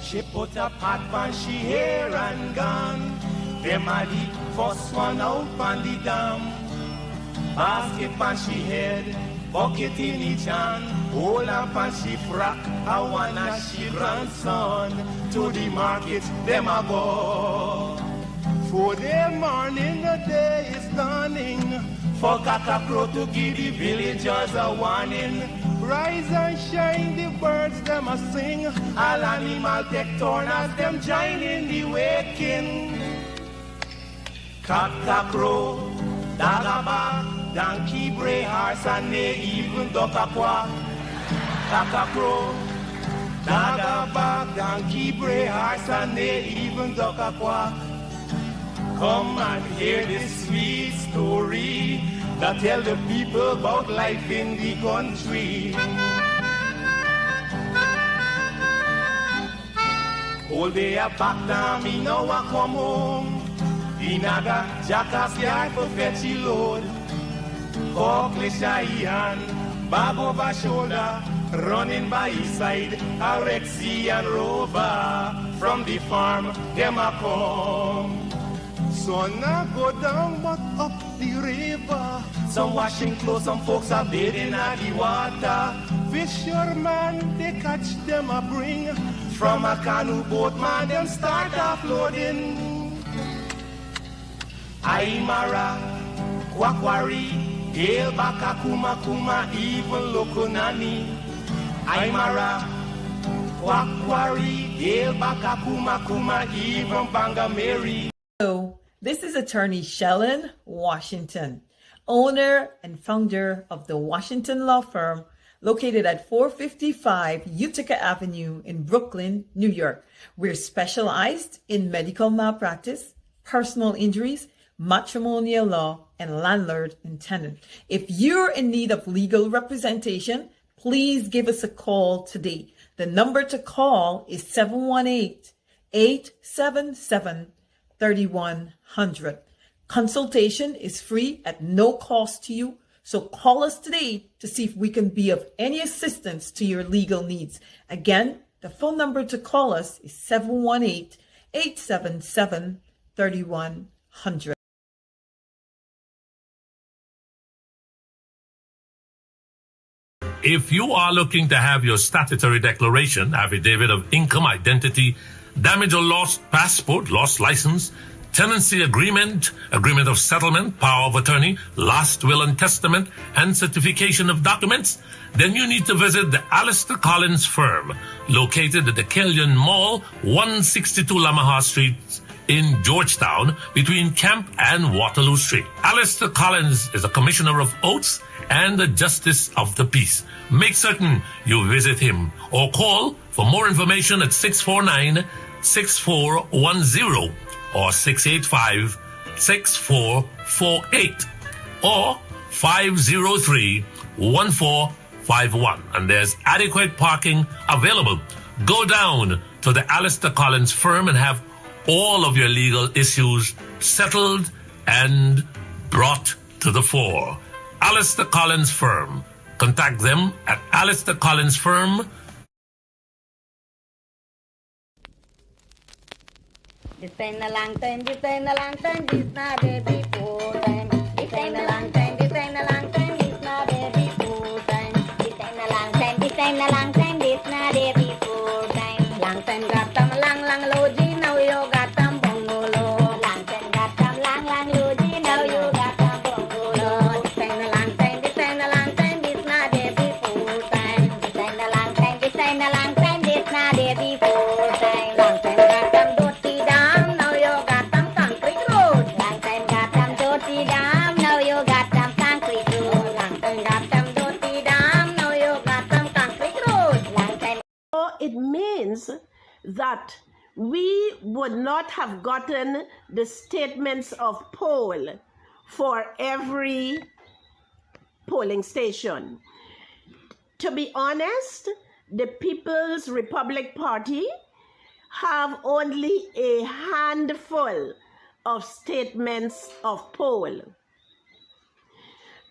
She put a pot on she hair and gone. Them a the first one out on the dam. Basket on she head, bucket in each hand. Hold up on she frock, I wanna she grandson. To the market, them a go. For the morning, the day is dawning. For cockcrow to give the villagers a warning. Rise and shine, the birds them a sing. All animal take turn as them join in the waking. Cockcrow, dagaba, donkey, bray, horse, and they even duck a quack. Cockcrow, dagaba, donkey, bray, horse, and they even duck a quack. Come and hear this sweet story that tell the people about life in the country. All day a back down, me now a come home. The naga jackass yard for fetchy load. Cockle shy hand, bag over shoulder, running by his side, a Rexy and Rover. From the farm, them a come. Sun a go down but up the river. Some washing clothes, some folks are bathing at the water. Fisherman, they catch them a bring. From a canoe boat, man, them start offloading. Aymara, Kwakwari, Gale Baka Kuma Kuma, even Lokunani. Aymara, Kwakwari, Gale Baka Kuma Kuma, even Banga Mary. Hello, this is attorney Shellen Washington, owner and founder of the Washington Law Firm located at 455 Utica Avenue in Brooklyn, New York. We're specialized in medical malpractice, personal injuries, matrimonial law, and landlord and tenant. If you're in need of legal representation, please give us a call today. The number to call is 718-877-3100. Consultation is free at no cost to you. So call us today to see if we can be of any assistance to your legal needs. Again, the phone number to call us is 718-877-3100. If you are looking to have your statutory declaration, affidavit of income, identity, damage or lost passport, lost license, tenancy agreement, agreement of settlement, power of attorney, last will and testament, and certification of documents, then you need to visit the Alistair Collins firm, located at the Killian Mall, 162 Lamaha Street in Georgetown, between Camp and Waterloo Street. Alistair Collins is a commissioner of oaths and a justice of the peace. Make certain you visit him or call for more information at 649-6410 or 685-6448 or 503-1451. And there's adequate parking available. Go down to the Alistair Collins firm and have all of your legal issues settled and brought to the fore. Alistair Collins firm. Contact them at Alistair Collins firm. This ain't a long time, this ain't a long time, this not a before time. This ain't a long time, this ain't a long time, this not a before time. This ain't a long time, this ain't a long time, this not a before time. Long time got them long logy, now you got them bongolo. Long time got them long logy, now you got them bongolo. This ain't a long time, this ain't a long time, this not a before time. This ain't a long time, this ain't a long time, this not a before time. Long time got them dirty down, now you got them concrete road. Long time got them dirty down, now you got them concrete road. Long time got them dirty down, now you got them concrete road. Long time. So it means that we would not have gotten the statements of poll for every polling station. To be honest, the People's Republic Party have only a handful of statements of poll.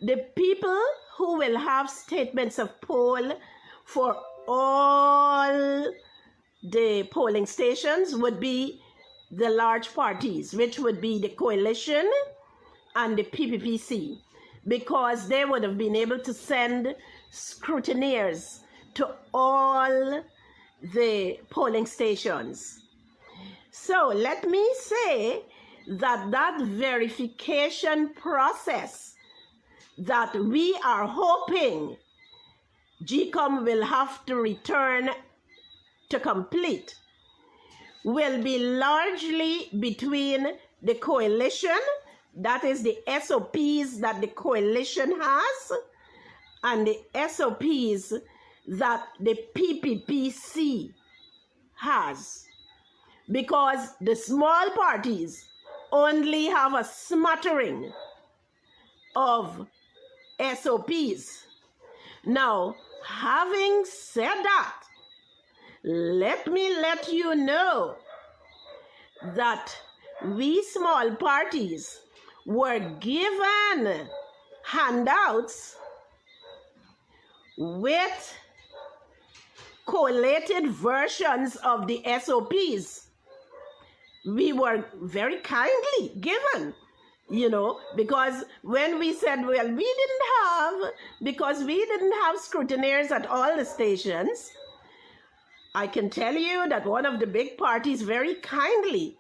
The people who will have statements of poll for all the polling stations would be the large parties, which would be the coalition and the PPPC, because they would have been able to send scrutineers to all the polling stations. So let me say that that verification process that we are hoping GCOM will have to return to complete will be largely between the coalition, that is the SOPs that the coalition has, and the SOPs that the PPPC has. Because the small parties only have a smattering of SOPs. Now, having said that, let me let you know that we small parties were given handouts with collated versions of the SOPs. We were very kindly given, because when we said, well, because we didn't have scrutineers at all the stations, I can tell you that one of the big parties very kindly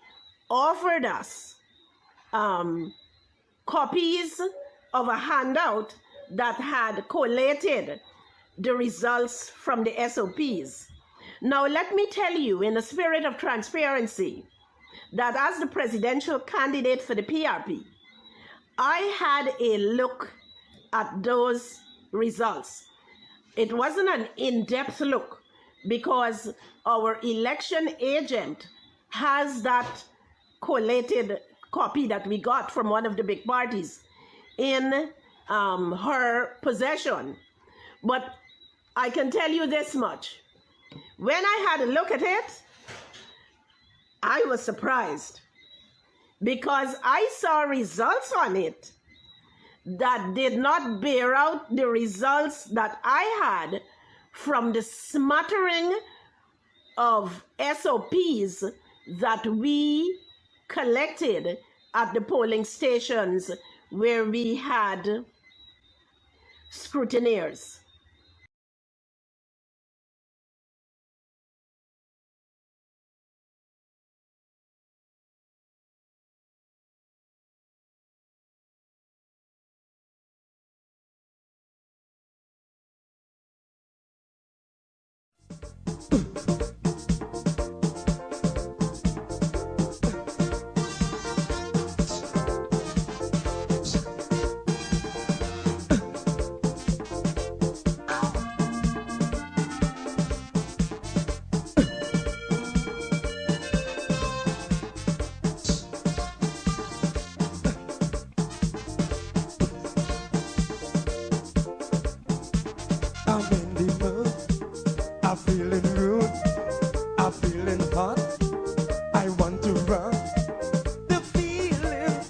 offered us copies of a handout that had collated the results from the SOPs. Now, let me tell you, in the spirit of transparency, that as the presidential candidate for the PRP, I had a look at those results. It wasn't an in-depth look, because our election agent has that collated copy that we got from one of the big parties in her possession. But I can tell you this much. When I had a look at it, I was surprised, because I saw results on it that did not bear out the results that I had from the smattering of SOPs that we collected at the polling stations where we had scrutineers. I'm in the mood, I'm feeling rude, I'm feeling hot, I want to run. The feeling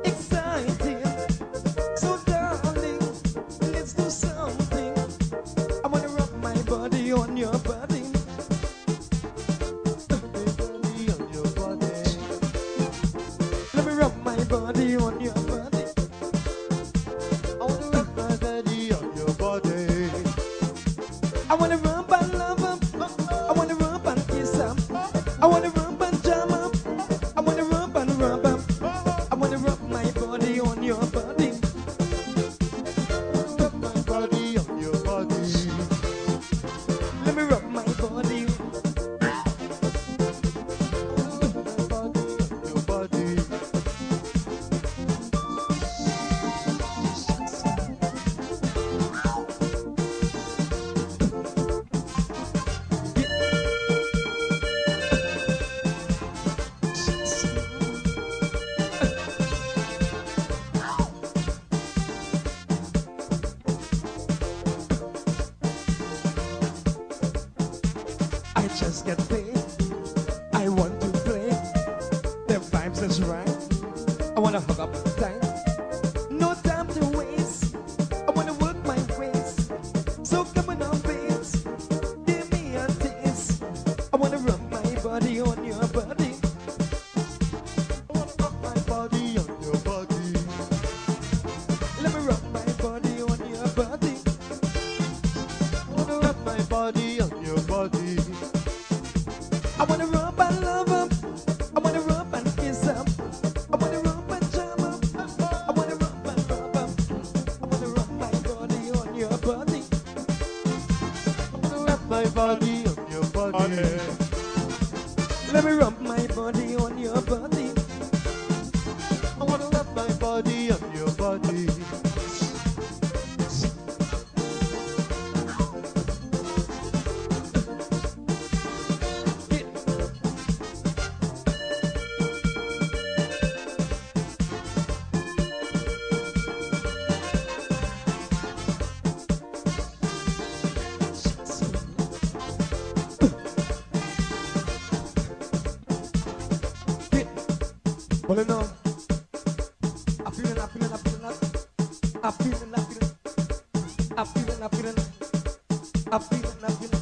exciting, so darling, let's do something. I wanna rub my body on your body. Body on your body. Let me rub my body on your body. I wanna rub my body on your body. I wanna rub and love him. I wanna rub and kiss him. I wanna rub and jam him. I wanna rub and rub him. I wanna rub my body on your body. Rub my body on your body. Let me rub my body. Rub my body on your body. I just get paid. I want to play. The vibes is right. I wanna hug up tight. No time to waste. I wanna work my ways. So come on, babes. Give me a taste. I wanna rub my body on your body. I wanna rub my body on your body. Let me rub my body on your body. I wanna rub my body on your body. I wanna rub and love up. I wanna rub and kiss up. I wanna rub and jam up. I wanna rub and rub up. I wanna rub my body on your body. I wanna rub my body on your body. Let me rub my body on your body. I wanna rub my body on your body. Well, no. I'm feeling, I'm feeling, I'm feeling, I'm feeling, I'm feeling, I'm feeling, I'm feeling, I'm feeling, I'm feeling.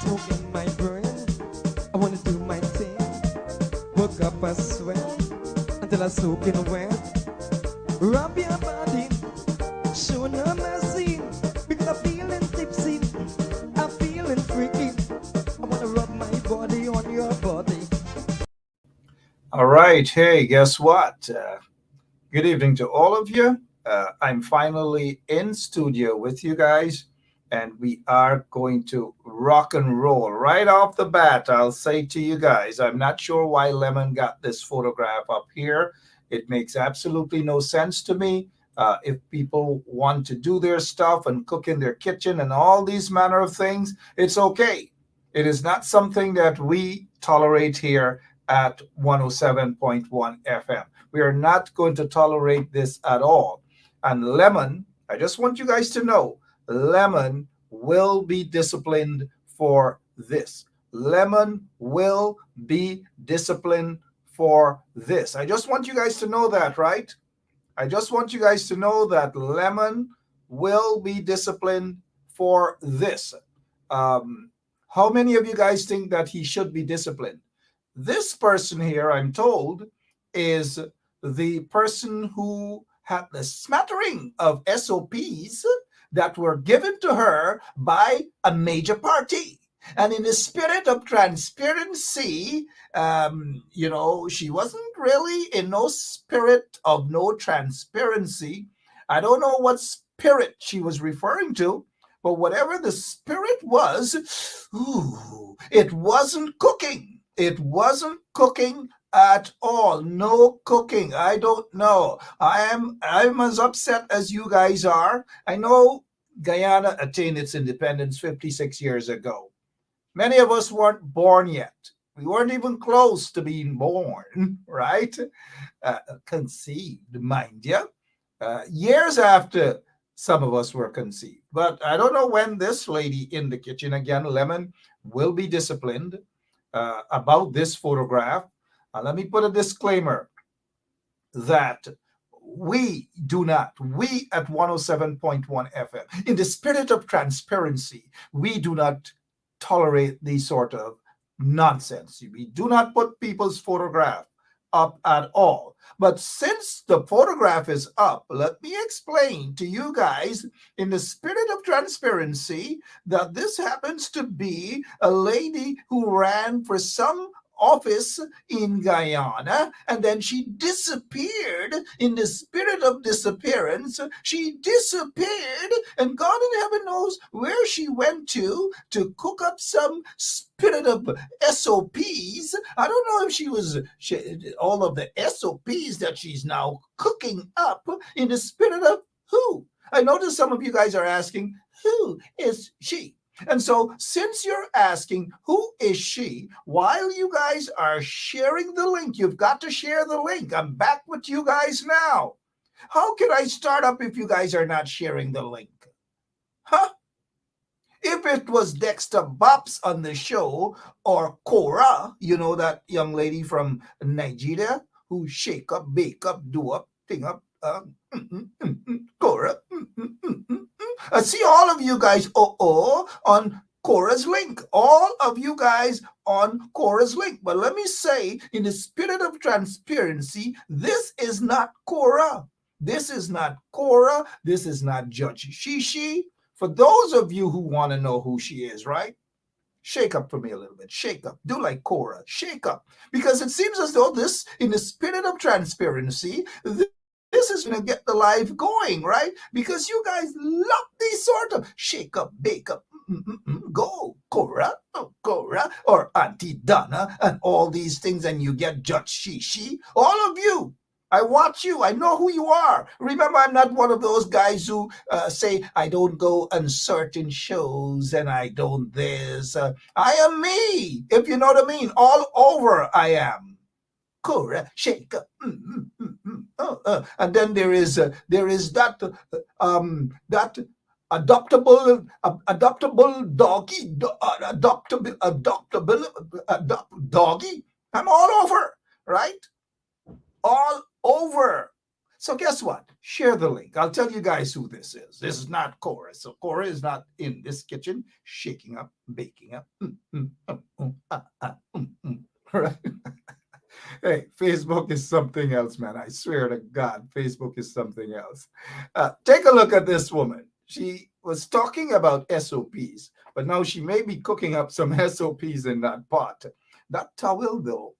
Smoke in my brain. I wanna do my thing. Work up a sweat until I soak in wet. Rub your body, show no mercy, because I'm feeling tipsy, I'm feeling freaky. I wanna rub my body on your body. All right. Hey, guess what? Good evening to all of you. I'm finally in studio with you guys, and we are going to rock and roll right off the bat. I'll say to you guys, I'm not sure why Lemon got this photograph up here. It makes absolutely no sense to me. If people want to do their stuff and cook in their kitchen and all these manner of things, it's okay. It is not something that we tolerate here at 107.1 FM. We are not going to tolerate this at all. And Lemon, I just want you guys to know, Lemon will be disciplined for this. Lemon will be disciplined for this. I just want you guys to know that, right? I just want you guys to know that Lemon will be disciplined for this. How many of you guys think that he should be disciplined? This person here, I'm told, is the person who had the smattering of SOPs that were given to her by a major party. And in the spirit of transparency, she wasn't really in no spirit of no transparency. I don't know what spirit she was referring to, but whatever the spirit was, it wasn't cooking. It wasn't cooking at all. No cooking. I don't know. I'm as upset as you guys are. I know Guyana attained its independence 56 years ago. Many of us weren't born yet. We weren't even close to being born, right? Conceived, mind you. Years after some of us were conceived. But I don't know when this lady in the kitchen, again, Lemon, will be disciplined about this photograph. Let me put a disclaimer that we at 107.1 FM, in the spirit of transparency, we do not tolerate these sort of nonsense. We do not put people's photograph up at all. But since the photograph is up, let me explain to you guys in the spirit of transparency that this happens to be a lady who ran for some office in Guyana, and then she disappeared in the spirit spirit of disappearance, she disappeared, and God in heaven knows where she went to cook up some spirit of SOPs. I don't know if all of the SOPs that she's now cooking up in the spirit of who? I notice some of you guys are asking, who is she? And so, since you're asking, who is she, while you guys are sharing the link, you've got to share the link. I'm back with you guys now. How can I start up if you guys are not sharing the link? Huh? If it was Dexter Bops on the show, or Cora, you know, that young lady from Nigeria who shake up, bake up, do up, thing up, Cora. I see all of you guys on Cora's link. All of you guys on Cora's link. But let me say, in the spirit of transparency, this is not Cora. This is not Cora. This is not Judge Shishi. For those of you who want to know who she is, right? Shake up for me a little bit. Shake up. Do like Cora. Shake up. Because it seems as though this, in the spirit of transparency, this is going to get the live going, right? Because you guys love these sort of shake up, bake up, go, Cora, or Auntie Donna, and all these things, and you get Judge Shishi. All of you, I watch you. I know who you are. Remember, I'm not one of those guys who say, I don't go on certain shows, and I don't this. I am me, if you know what I mean. All over I am. Cora, shake up. And then there is that adoptable doggy. I'm all over, right? All over. So guess what? Share the link. I'll tell you guys who this is. This is not Cora. So Cora is not in this kitchen shaking up, baking up. Right? Hey, Facebook is something else, man. I swear to God, Facebook is something else. Take a look at this woman. She was talking about SOPs, but now she may be cooking up some SOPs in that pot. That towel, though,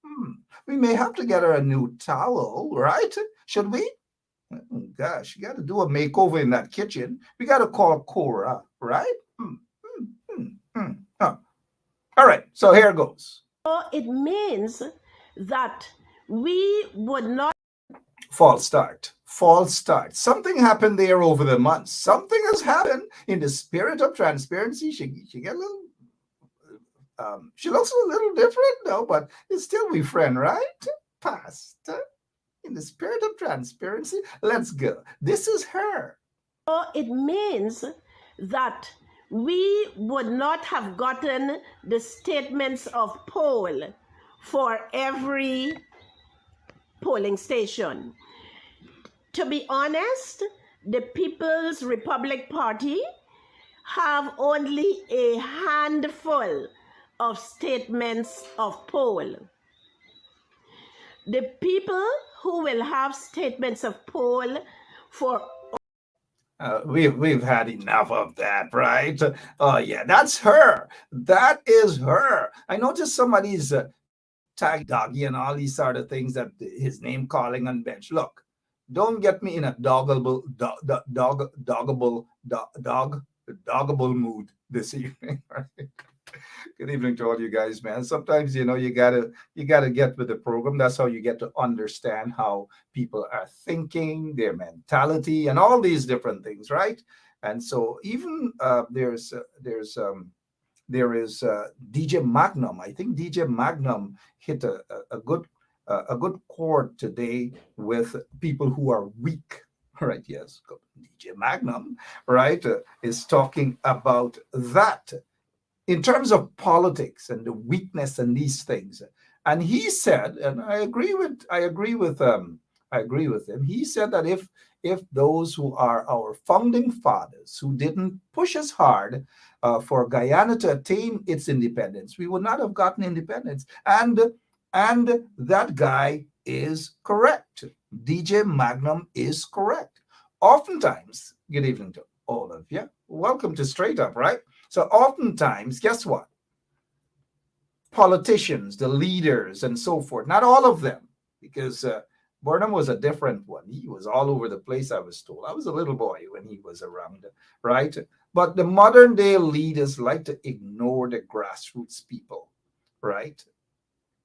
we may have to get her a new towel, right? Should we? Oh, gosh, you got to do a makeover in that kitchen. We got to call Cora, right? All right, so here goes. It means that we would not. False start. Something happened there over the months. Something has happened in the spirit of transparency. She get a little. She looks a little different now, but it's still we friend, right? Pastor, in the spirit of transparency, let's go. This is her. It means that we would not have gotten the statements of poll for every polling station. To be honest, the People's Republic Party have only a handful of statements of poll. The people who will have statements of poll for we've had enough of that, right? Oh yeah, that's her. That is her. I noticed somebody's tag doggy and all these sort of things that his name calling on bench. Look, don't get me in a doggable mood this evening. Right? Good evening to all you guys, man. Sometimes you gotta get with the program. That's how you get to understand how people are thinking, their mentality, and all these different things, right? And so even there is DJ Magnum. I think DJ Magnum hit a good chord today with people who are weak. Right? Yes, DJ Magnum, right, is talking about that in terms of politics and the weakness and these things. And he said, and I agree with him. He said that if those who are our founding fathers, who didn't push us hard for Guyana to attain its independence, we would not have gotten independence. And that guy is correct. DJ Magnum is correct. Oftentimes, good evening to all of you. Welcome to Straight Up, right? So oftentimes, guess what? Politicians, the leaders, and so forth, not all of them, because Burnham was a different one. He was all over the place, I was told. I was a little boy when he was around, right? But the modern day leaders like to ignore the grassroots people, right?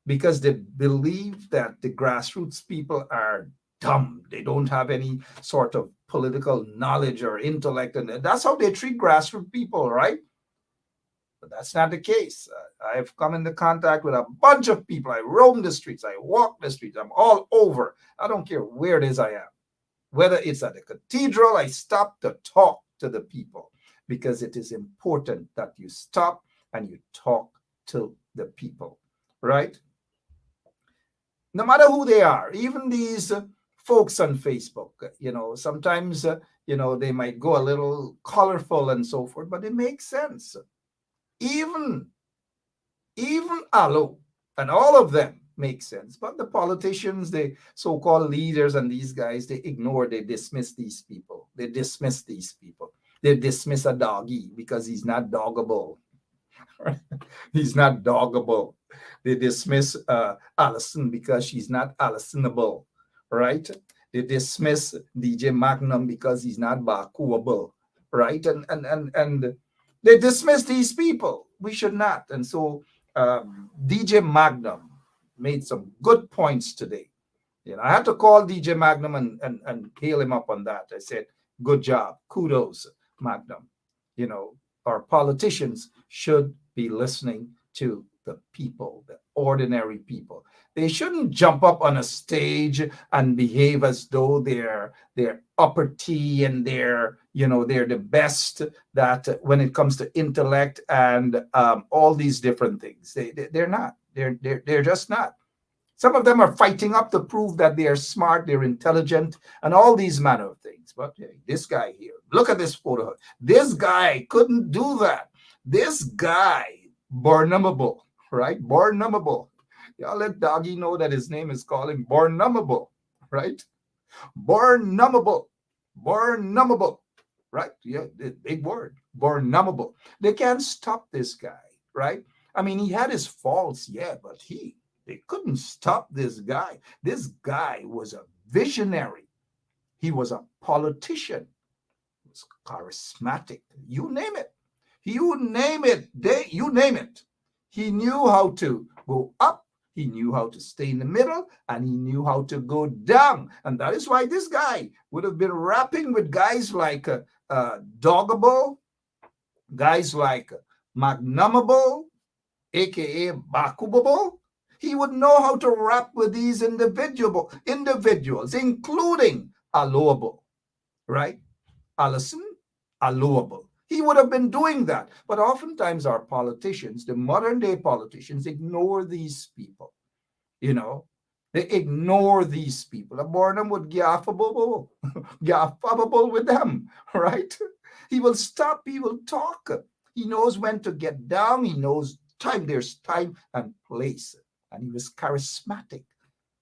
Because they believe that the grassroots people are dumb. They don't have any sort of political knowledge or intellect. And that's how they treat grassroots people, right? But that's not the case. I've come into contact with a bunch of people. I roam the streets. I walk the streets. I'm all over. I don't care where it is I am. Whether it's at the cathedral, I stop to talk to the people because it is important that you stop and you talk to the people, right? No matter who they are, even these folks on Facebook, sometimes, they might go a little colorful and so forth, but it makes sense. Even Alo and all of them make sense. But the politicians, the so-called leaders and these guys, they ignore, they dismiss these people. They dismiss a doggy because he's not doggable. He's not doggable. They dismiss Allison because she's not Allisonable, right? They dismiss DJ Magnum because he's not Bakuable, right? And they dismiss these people. We should not. And so DJ Magnum made some good points today. I had to call DJ Magnum and hail him up on that. I said, good job. Kudos, Magnum. Our politicians should be listening to the people, the ordinary people. They shouldn't jump up on a stage and behave as though they're upper T and they're the best that when it comes to intellect and all these different things. They're not. They're just not. Some of them are fighting up to prove that they are smart, they're intelligent, and all these manner of things. But hey, this guy here, look at this photo. This guy couldn't do that. This guy, Burnhamable, right? Burnhamable. Y'all let Doggy know that his name is called him Burnhamable, right? Burnhamable. Burnhamable, right? Yeah, big word. Burnhamable. They can't stop this guy, right? I mean, he had his faults, yeah, but they couldn't stop this guy. This guy was a visionary. He was a politician. He was charismatic. You name it. You name it. You name it. He knew how to go up. He knew how to stay in the middle, and he knew how to go down. And that is why this guy would have been rapping with guys like Doggable, guys like Magnumable, aka Bakubable. He would know how to rap with these individuals, including Allowable, right? Allison, Allowable. He would have been doing that. But oftentimes our politicians, the modern day politicians, ignore these people. They ignore these people. Burnham would gaffable with them, right? He will stop, he will talk. He knows when to get down. He knows there's time and place. And he was charismatic.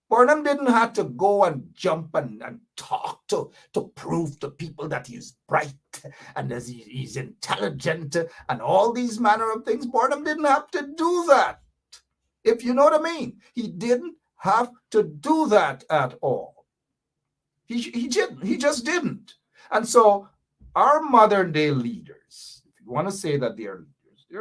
Burnham didn't have to go and jump and talk to prove to people that he's bright and that he's intelligent and all these manner of things. Burnham didn't have to do that. If you know what I mean. He didn't have to do that at all. He just didn't. And so our modern day leaders, if you want to say that they're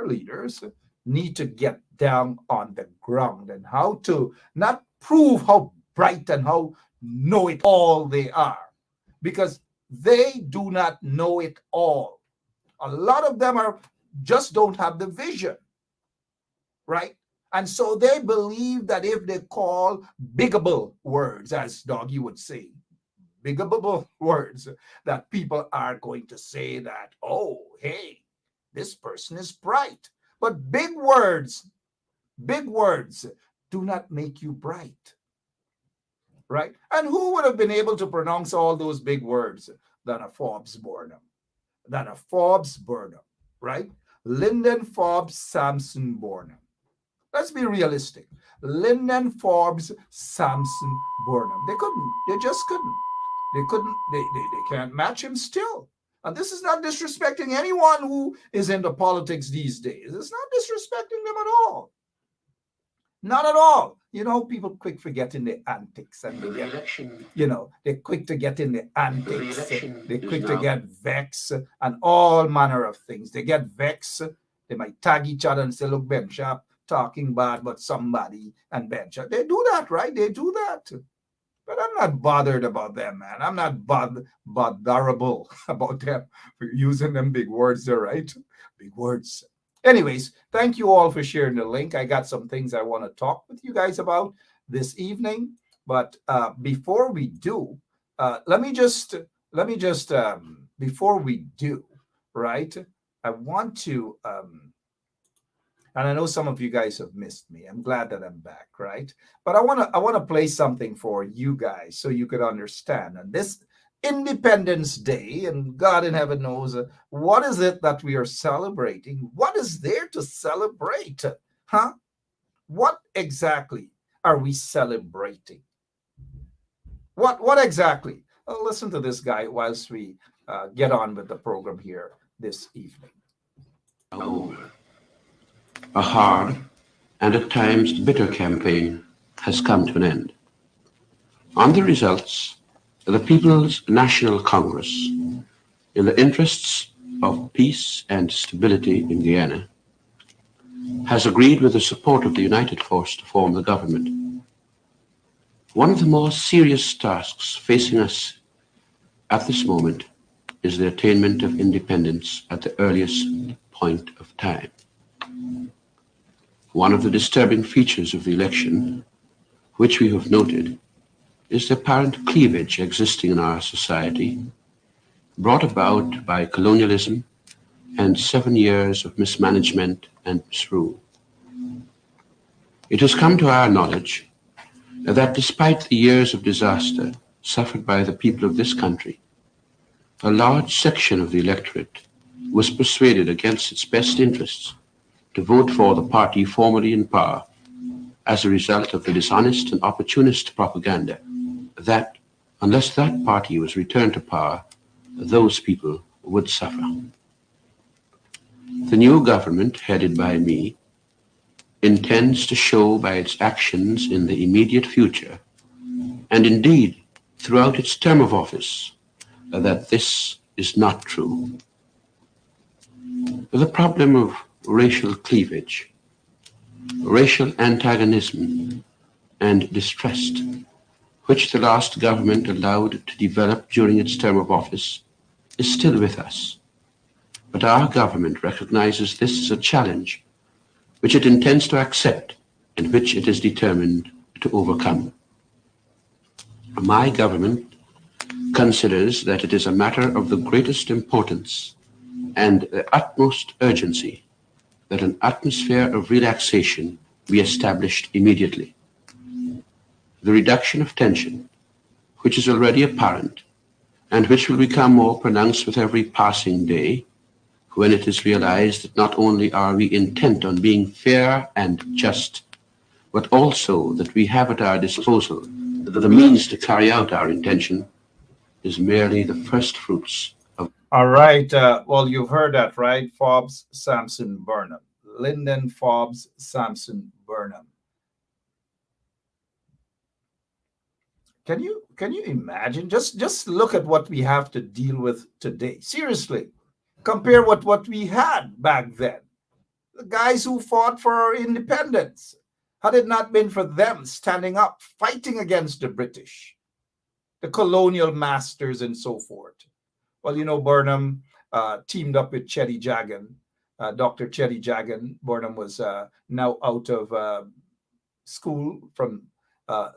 leaders need to get down on the ground and how to not prove how bright and how know-it-all they are, because they do not know it all. A lot of them just don't have the vision, right? And so they believe that if they call biggable words, as Doggy would say, biggable words, that people are going to say that, oh, hey, this person is bright. But big words do not make you bright, right? And who would have been able to pronounce all those big words than a Forbes Burnham, right? Lyndon Forbes Sampson Burnham. Let's be realistic. Lyndon Forbes Sampson Burnham. They just couldn't. They can't match him still. And this is not disrespecting anyone who is into politics these days. It's not disrespecting them at all. Not at all. You know, people quick for getting the antics, and they get, they're quick to get in the antics. They're quick to get vexed and all manner of things. They get vexed. They might tag each other and say, look, Benschop talking bad about somebody and Benschop. They do that, right? They do that. But I'm not bothered about them, man. I'm not botherable about them for using them big words there, right? Big words. Anyways, thank you all for sharing the link. I got some things I want to talk with you guys about this evening. But before we do, let me just before we do, right? I want to, and I know some of you guys have missed me. I'm glad that I'm back, right? But I want to play something for you guys so you could understand. And this Independence Day, and God in heaven knows what is it that we are celebrating? What is there to celebrate? Huh? What exactly are we celebrating? What exactly? Well, listen to this guy whilst we get on with the program here this evening. A hard and at times bitter campaign has come to an end. On the results, the People's National Congress, in the interests of peace and stability in Guyana, has agreed with the support of the United Force to form the government. One of the more serious tasks facing us at this moment is the attainment of independence at the earliest point of time. One of the disturbing features of the election, which we have noted, is the apparent cleavage existing in our society, brought about by colonialism and 7 years of mismanagement and misrule. It has come to our knowledge that despite the years of disaster suffered by the people of this country, a large section of the electorate was persuaded against its best interests to vote for the party formerly in power as a result of the dishonest and opportunist propaganda that, unless that party was returned to power, those people would suffer. The new government, headed by me, intends to show by its actions in the immediate future, and indeed throughout its term of office, that this is not true. The problem of racial cleavage, racial antagonism, and distrust, which the last government allowed to develop during its term of office, is still with us. But our government recognizes this as a challenge which it intends to accept and which it is determined to overcome. My government considers that it is a matter of the greatest importance and the utmost urgency that an atmosphere of relaxation be established immediately. The reduction of tension, which is already apparent and which will become more pronounced with every passing day, when it is realized that not only are we intent on being fair and just, but also that we have at our disposal the means to carry out our intention, is merely the first fruits of. All right. Well, you've heard that, right? Forbes Sampson Burnham. Lyndon Forbes Sampson Burnham. Can you imagine? Just look at what we have to deal with today. Seriously. Compare what we had back then. The guys who fought for our independence. Had it not been for them standing up, fighting against the British, the colonial masters and so forth. Well, you know, Burnham teamed up with Chetty Jagan. Dr. Chetty Jagan. Burnham was now out of school from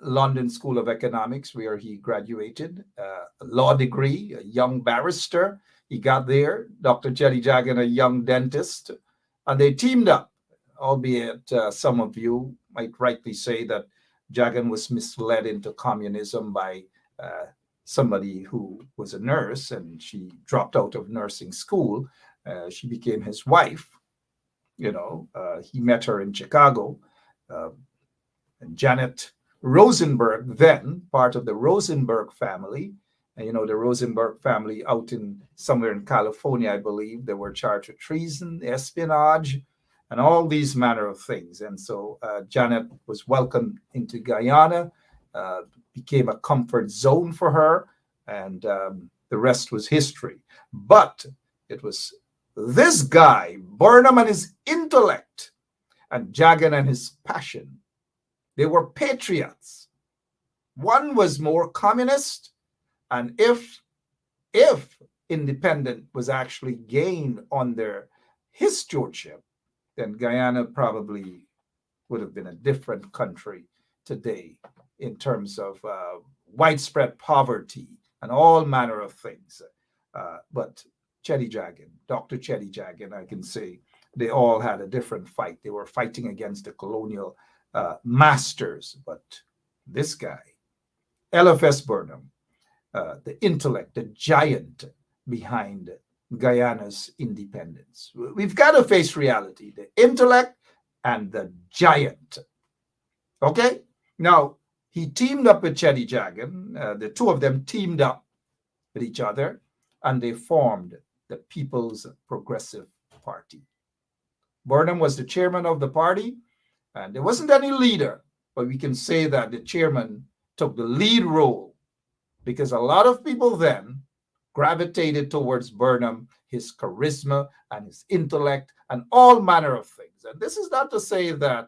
London School of Economics, where he graduated, a law degree, a young barrister. He got there, Dr. Chetty Jagan, a young dentist, and they teamed up, albeit some of you might rightly say that Jagan was misled into communism by somebody who was a nurse, and she dropped out of nursing school. She became his wife. You know, he met her in Chicago. And Janet Rosenberg, then part of the Rosenberg family, and you know, the Rosenberg family out in somewhere in California, I believe, they were charged with treason, espionage, and all these manner of things. And so Janet was welcomed into Guyana, became a comfort zone for her, and the rest was history. But it was this guy, Burnham, and his intellect, and Jagan and his passion. They were patriots. One was more communist, and if independence was actually gained under his stewardship, then Guyana probably would have been a different country today in terms of widespread poverty and all manner of things. But Cheddi Jagan, Dr. Cheddi Jagan, I can say they all had a different fight. They were fighting against the colonial masters. But this guy, LFS Burnham, the intellect, the giant behind Guyana's independence. We've got to face reality, the intellect and the giant. Okay? Now, he teamed up with Cheddi Jagan. The two of them teamed up with each other, and they formed the People's Progressive Party. Burnham was the chairman of the party, and there wasn't any leader, but we can say that the chairman took the lead role because a lot of people then gravitated towards Burnham, his charisma and his intellect and all manner of things. And this is not to say that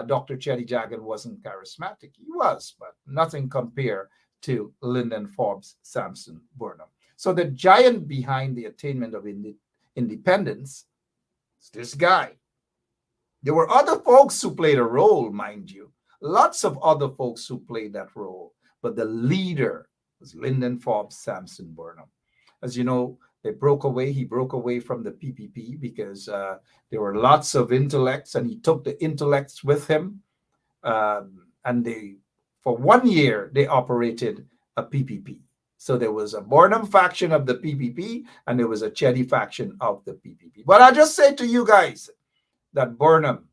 Dr. Cheddi Jagan wasn't charismatic. He was, but nothing compared to Lyndon Forbes Sampson Burnham. So the giant behind the attainment of independence is this guy. There were other folks who played a role, mind you. Lots of other folks who played that role. But the leader was Lyndon Forbes Sampson Burnham. As you know, he broke away from the PPP because there were lots of intellects, and he took the intellects with him. And for 1 year, they operated a PPP. So there was a Burnham faction of the PPP, and there was a Cheddi faction of the PPP. But I just say to you guys that Burnham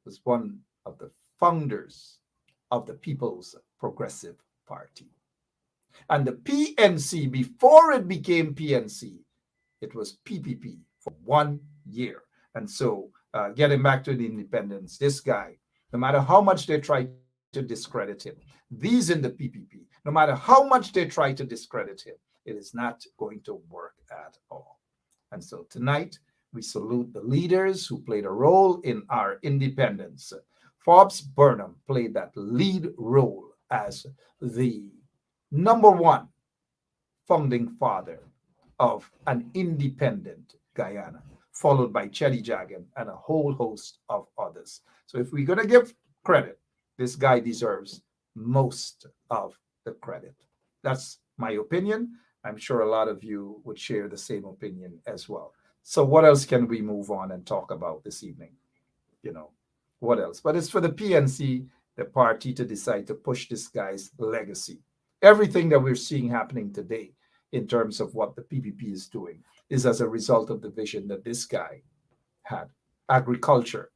was one of the founders of the People's Progressive Party. And the PNC, before it became PNC, it was PPP for 1 year. And so getting back to the independence, this guy, no matter how much they try to discredit him, these in the PPP, no matter how much they try to discredit him, it is not going to work at all. And so tonight, we salute the leaders who played a role in our independence. Forbes Burnham played that lead role as the number one founding father of an independent Guyana, followed by Cheddi Jagan and a whole host of others. So if we're going to give credit, this guy deserves most of the credit. That's my opinion. I'm sure a lot of you would share the same opinion as well. So what else can we move on and talk about this evening? What else? But it's for the PNC, the party, to decide to push this guy's legacy. Everything that we're seeing happening today in terms of what the PPP is doing is as a result of the vision that this guy had. Agriculture.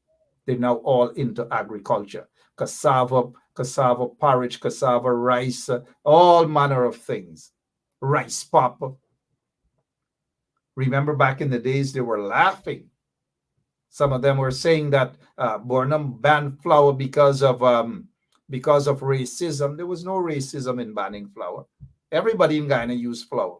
They're now all into agriculture. Cassava porridge, cassava rice, all manner of things. Rice pop. Remember back in the days, they were laughing. Some of them were saying that Burnham banned flour because of racism. There was no racism in banning flour. Everybody in Guyana used flour.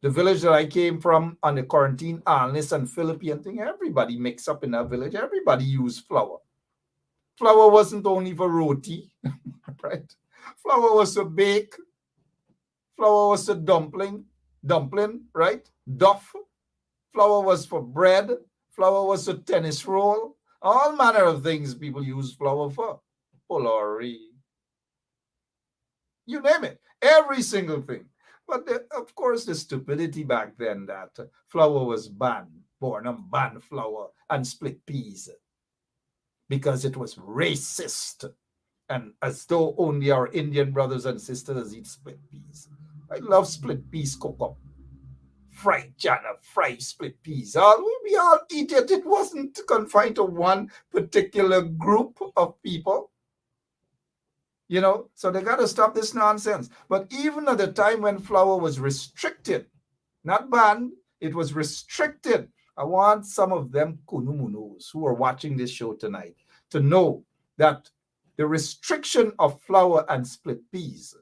The village that I came from on the quarantine, Alnis and Philippine thing, everybody mixed up in that village. Everybody used flour. Flour wasn't only for roti, right? Flour was to bake. Flour was to dumpling, right? Duff. Flour was for bread. Flour was a tennis roll. All manner of things people use flour for. Polari. You name it. Every single thing. But of course, the stupidity back then that flour was banned. Burnham banned flour and split peas because it was racist. And as though only our Indian brothers and sisters eat split peas. I love split peas cook-up. Fried Channa, fried split peas. We all eat it. It wasn't confined to one particular group of people. So they got to stop this nonsense. But even at the time when flour was restricted, not banned, it was restricted I want some of them kunumunos who are watching this show tonight to know that the restriction of flour and split peas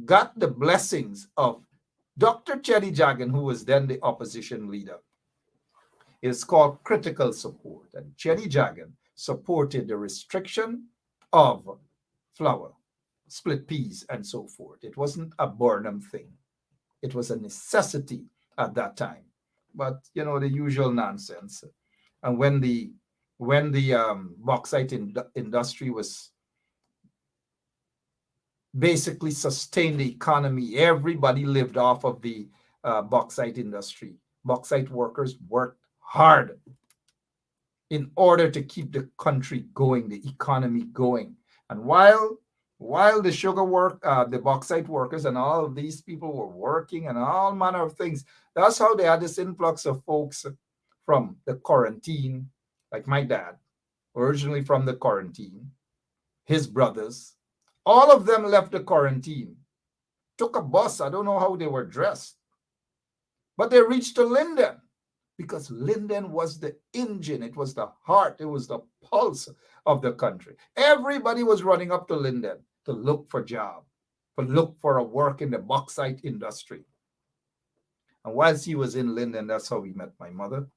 got the blessings of Dr. Chetty Jagan, who was then the opposition leader. It's called critical support. And Chetty Jagan supported the restriction of flour, split peas, and so forth. It wasn't a Burnham thing. It was a necessity at that time. But, you know, the usual nonsense. And when the bauxite industry was basically sustained the economy, everybody lived off of the bauxite industry. Bauxite workers worked hard in order to keep the country going, the economy going. And while the the bauxite workers and all of these people were working and all manner of things, that's how they had this influx of folks from the quarantine, like my dad, originally from the quarantine, his brothers, all of them left the quarantine, took a bus. I don't know how they were dressed, but they reached to Linden because Linden was the engine. It was the heart. It was the pulse of the country. Everybody was running up to Linden to look for a job, to look for a work in the bauxite industry. And whilst he was in Linden, that's how we met my mother.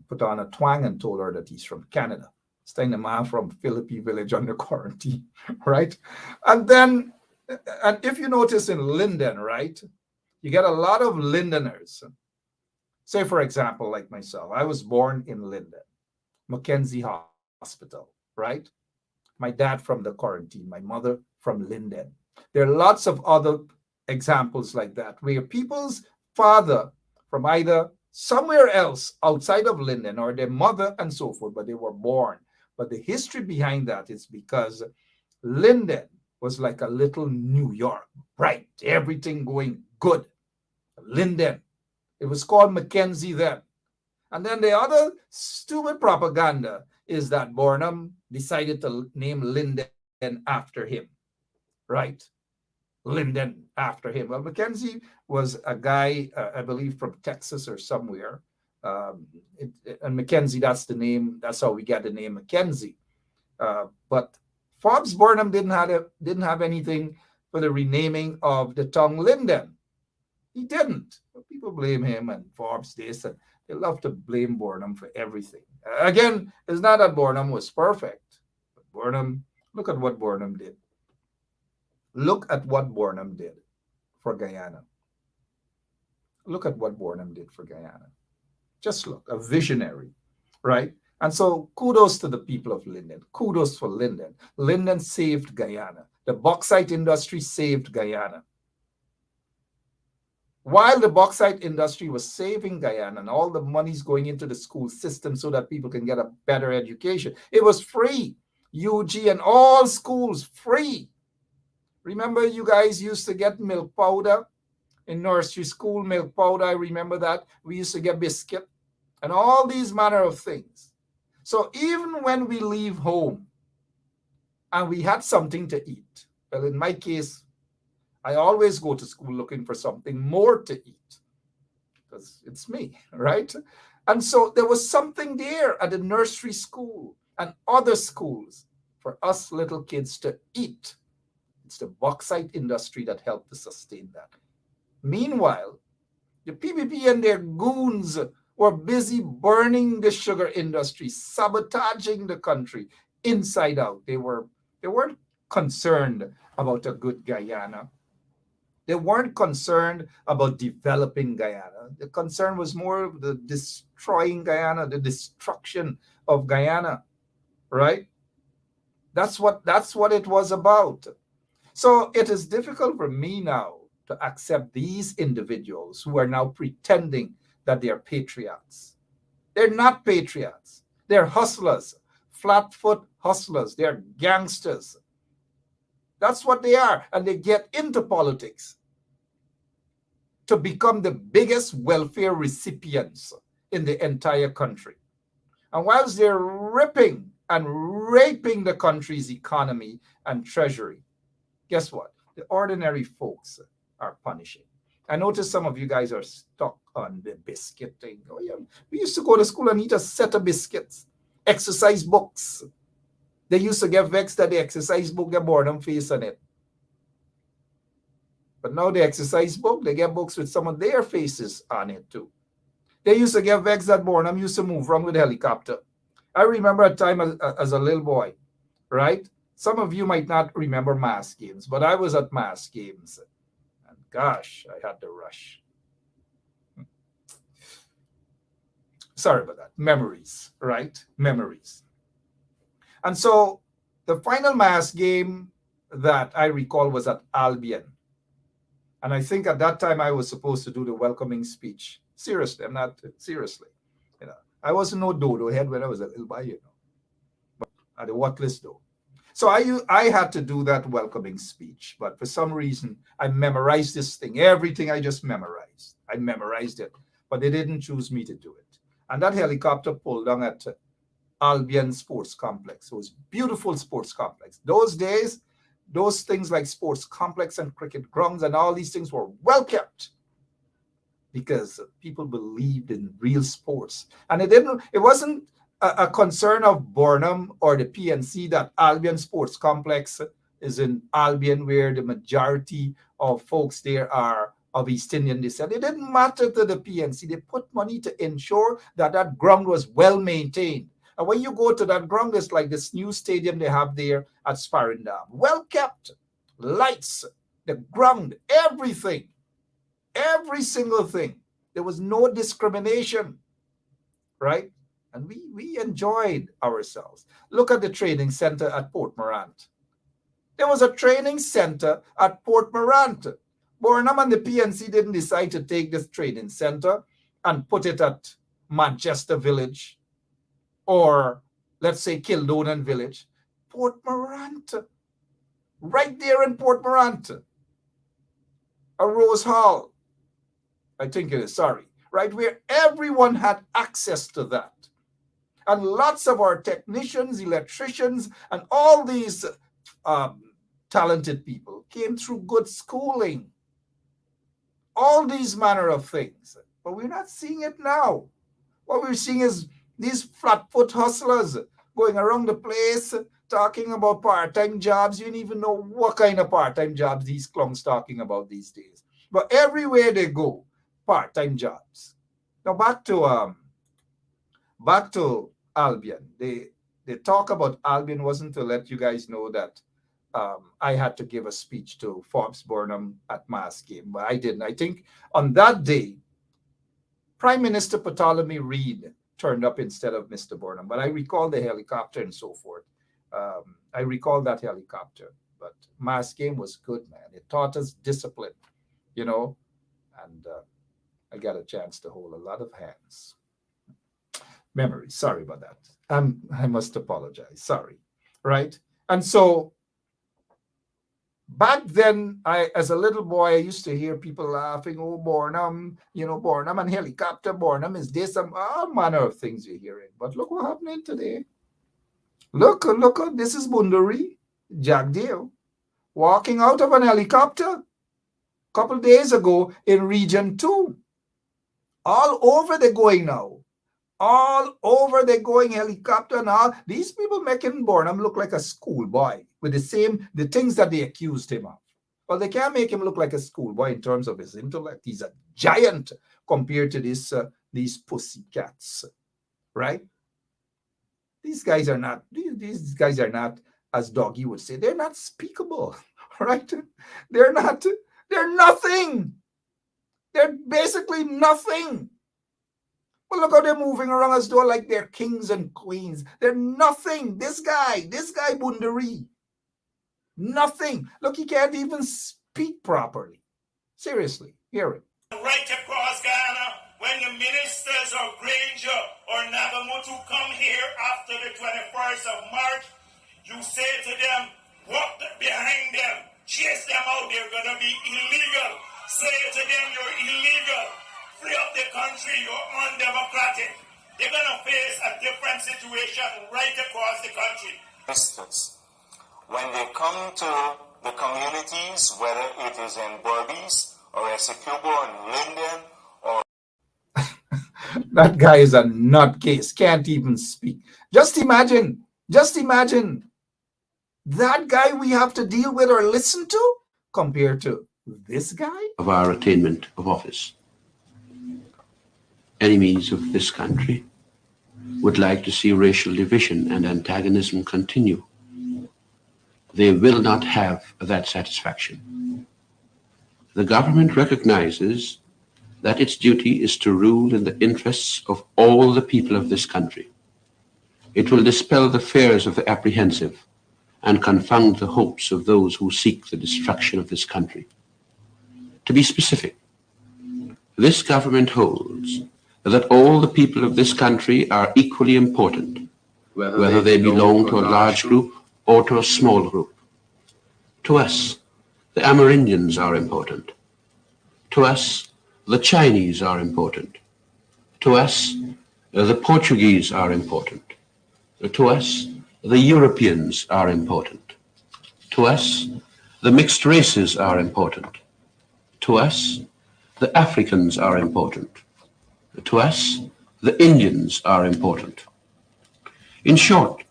Put on a twang and told her that he's from Canada. Staying the man from Philippi village under quarantine, right? And then, and if you notice in Linden, right, you get a lot of Lindeners. Say, for example, like myself, I was born in Linden, Mackenzie Hospital, right? My dad from the quarantine, my mother from Linden. There are lots of other examples like that, where people's father from either somewhere else outside of Linden or their mother and so forth, but they were born. But the history behind that is because Linden was like a little New York, right? Everything going good. Linden. It was called Mackenzie then. And then the other stupid propaganda is that Burnham decided to name Linden after him, right? Linden after him. Well, Mackenzie was a guy, I believe, from Texas or somewhere. And Mackenzie, that's the name. That's how we get the name Mackenzie. But Forbes Burnham didn't have anything for the renaming of the tongue Linden. He didn't. People blame him and Forbes this, and they love to blame Burnham for everything. Again, it's not that Burnham was perfect. But Burnham, look at what Burnham did. Look at what Burnham did for Guyana. Look at what Burnham did for Guyana. Just look, a visionary, right? And so kudos to the people of Linden. Kudos for Linden. Linden saved Guyana. The bauxite industry saved Guyana. While the bauxite industry was saving Guyana and all the money's going into the school system so that people can get a better education, it was free. UG and all schools free. Remember, you guys used to get milk powder in nursery school, milk powder. I remember that. We used to get biscuit and all these manner of things. So even when we leave home and we had something to eat, well, in my case, I always go to school looking for something more to eat because it's me, right? And so there was something there at the nursery school and other schools for us little kids to eat. It's the bauxite industry that helped to sustain that. Meanwhile, the PPP and their goons were busy burning the sugar industry, sabotaging the country inside out. They weren't concerned about a good Guyana. They weren't concerned about developing Guyana. The concern was more the destroying Guyana, the destruction of Guyana, right? That's what it was about. So it is difficult for me now to accept these individuals who are now pretending that they are patriots. They're not patriots. They're hustlers, flatfoot hustlers. They're gangsters. That's what they are. And they get into politics to become the biggest welfare recipients in the entire country. And whilst they're ripping and raping the country's economy and treasury, guess what? The ordinary folks are punishing. I notice some of you guys are stuck on the biscuit thing. Oh, yeah. We used to go to school and eat a set of biscuits. Exercise books. They used to get vexed that the exercise book get boredom face on it. But now the exercise book, they get books with some of their faces on it too. They used to get vexed that Boredom used to move around with a helicopter. I remember a time as a little boy, right? Some of you might not remember mass games, but I was at mass games. And gosh, I had to rush. Sorry about that. Memories, right? Memories. And so the final mass game that I recall was at Albion. And I think at that time I was supposed to do the welcoming speech. Seriously, I'm not seriously. You know, I wasn't no dodo head when I was a little boy, you know. But at the what list though. So I had to do that welcoming speech, but for some reason I memorized this thing. Everything I just memorized. I memorized it, but they didn't choose me to do it. And that helicopter pulled down at Albion Sports Complex. It was beautiful sports complex. Those days, those things like sports complex and cricket grounds and all these things were well kept because people believed in real sports. And it wasn't a concern of Burnham or the PNC that Albion Sports Complex is in Albion, where the majority of folks there are of East Indian descent. It didn't matter to the PNC. They put money to ensure that that ground was well maintained. And when you go to that ground, it's like this new stadium they have there at Sparrendam. Well kept, lights, the ground, everything, every single thing. There was no discrimination, right? And we enjoyed ourselves. Look at the training center at Port Morant. There was a training center at Port Morant. Burnham and the PNC didn't decide to take this training center and put it at Manchester Village, or let's say Kildonan Village. Port Morant, right there in Port Morant. A Rose Hall, I think it is, sorry, right where everyone had access to that. And lots of our technicians, electricians, and all these talented people came through good schooling. All these manner of things. But we're not seeing it now. What we're seeing is these flat-foot hustlers going around the place talking about part-time jobs. You don't even know what kind of part-time jobs these clowns talking about these days. But everywhere they go, part-time jobs. Now back to Albion. The talk about Albion wasn't to let you guys know that I had to give a speech to Forbes Burnham at mass game, but I didn't. I think on that day, Prime Minister Ptolemy Reid turned up instead of Mr. Burnham, but I recall the helicopter and so forth. I recall that helicopter, but mass game was good, man. It taught us discipline, you know, and I got a chance to hold a lot of hands. Memories, sorry about that. I must apologize, sorry, right? And so back then, as a little boy, I used to hear people laughing, oh, Burnham, you know, Burnham and helicopter, Burnham is this, all manner of things you're hearing. But look what's happening today. Look, this is Bundari, Jagdeo, walking out of an helicopter a couple days ago in Region 2. All over they're going now. All over they're going, helicopter and all. These people making Burnham look like a schoolboy with the things that they accused him of. Well, they can't make him look like a schoolboy in terms of his intellect. He's a giant compared to these pussycats, right? These guys are not, as Doggy would say, they're not speakable, right? They're nothing. They're basically nothing. But look how they're moving around as though like they're kings and queens. They're nothing. This guy Bundari, nothing. Look, he can't even speak properly. Seriously, hear it. Right across Guyana, when the ministers of Granger or Nagamutu come here after the 21st of March, you say to them, walk behind them, chase them out, they're going to be illegal. Say to them, you're illegal. Free up the country, you're undemocratic. They're going to face a different situation right across the country. When they come to the communities, whether it is in Berbice or Essequibo and Linden or That guy is a nutcase, can't even speak. Just imagine that guy we have to deal with or listen to compared to this guy. Of our attainment of office. Enemies of this country would like to see racial division and antagonism continue. They will not have that satisfaction. The government recognizes that its duty is to rule in the interests of all the people of this country. It will dispel the fears of the apprehensive and confound the hopes of those who seek the destruction of this country. To be specific, this government holds that all the people of this country are equally important, whether they belong to a large group or to a small group. To us, the Amerindians are important. To us, the Chinese are important. To us, the Portuguese are important. To us, the Europeans are important. To us, the mixed races are important. To us, the Africans are important. To us, the Indians are important. In short,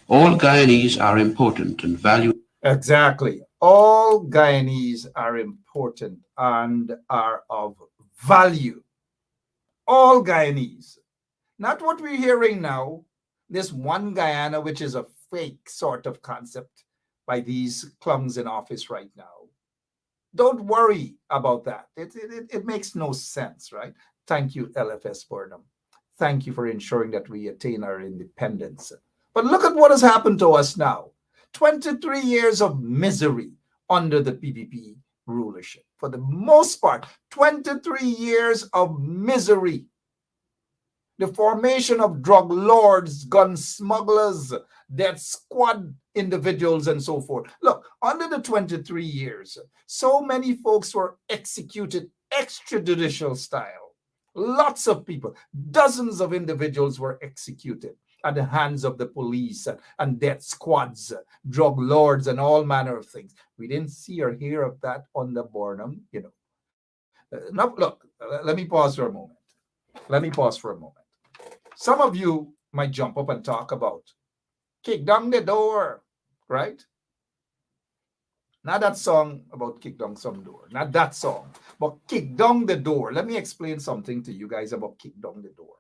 all Guyanese are important and valued. Exactly. All Guyanese are important and are of value. All Guyanese. Not what we're hearing now, this one Guyana, which is a fake sort of concept by these clunks in office right now. Don't worry about that. It makes no sense, right? Thank you, LFS Burnham. Thank you for ensuring that we attain our independence. But look at what has happened to us now. 23 years of misery under the PPP rulership. For the most part, 23 years of misery. The formation of drug lords, gun smugglers, death squad individuals, and so forth. Look, under the 23 years, so many folks were executed extrajudicial style. Lots of people, dozens of individuals were executed at the hands of the police and death squads, drug lords, and all manner of things. We didn't see or hear of that under Burnham, Now, look, let me pause for a moment. Some of you might jump up and talk about kick down the door, right? Not that song about kick down some door, not that song, but kick down the door. Let me explain something to you guys about kick down the door.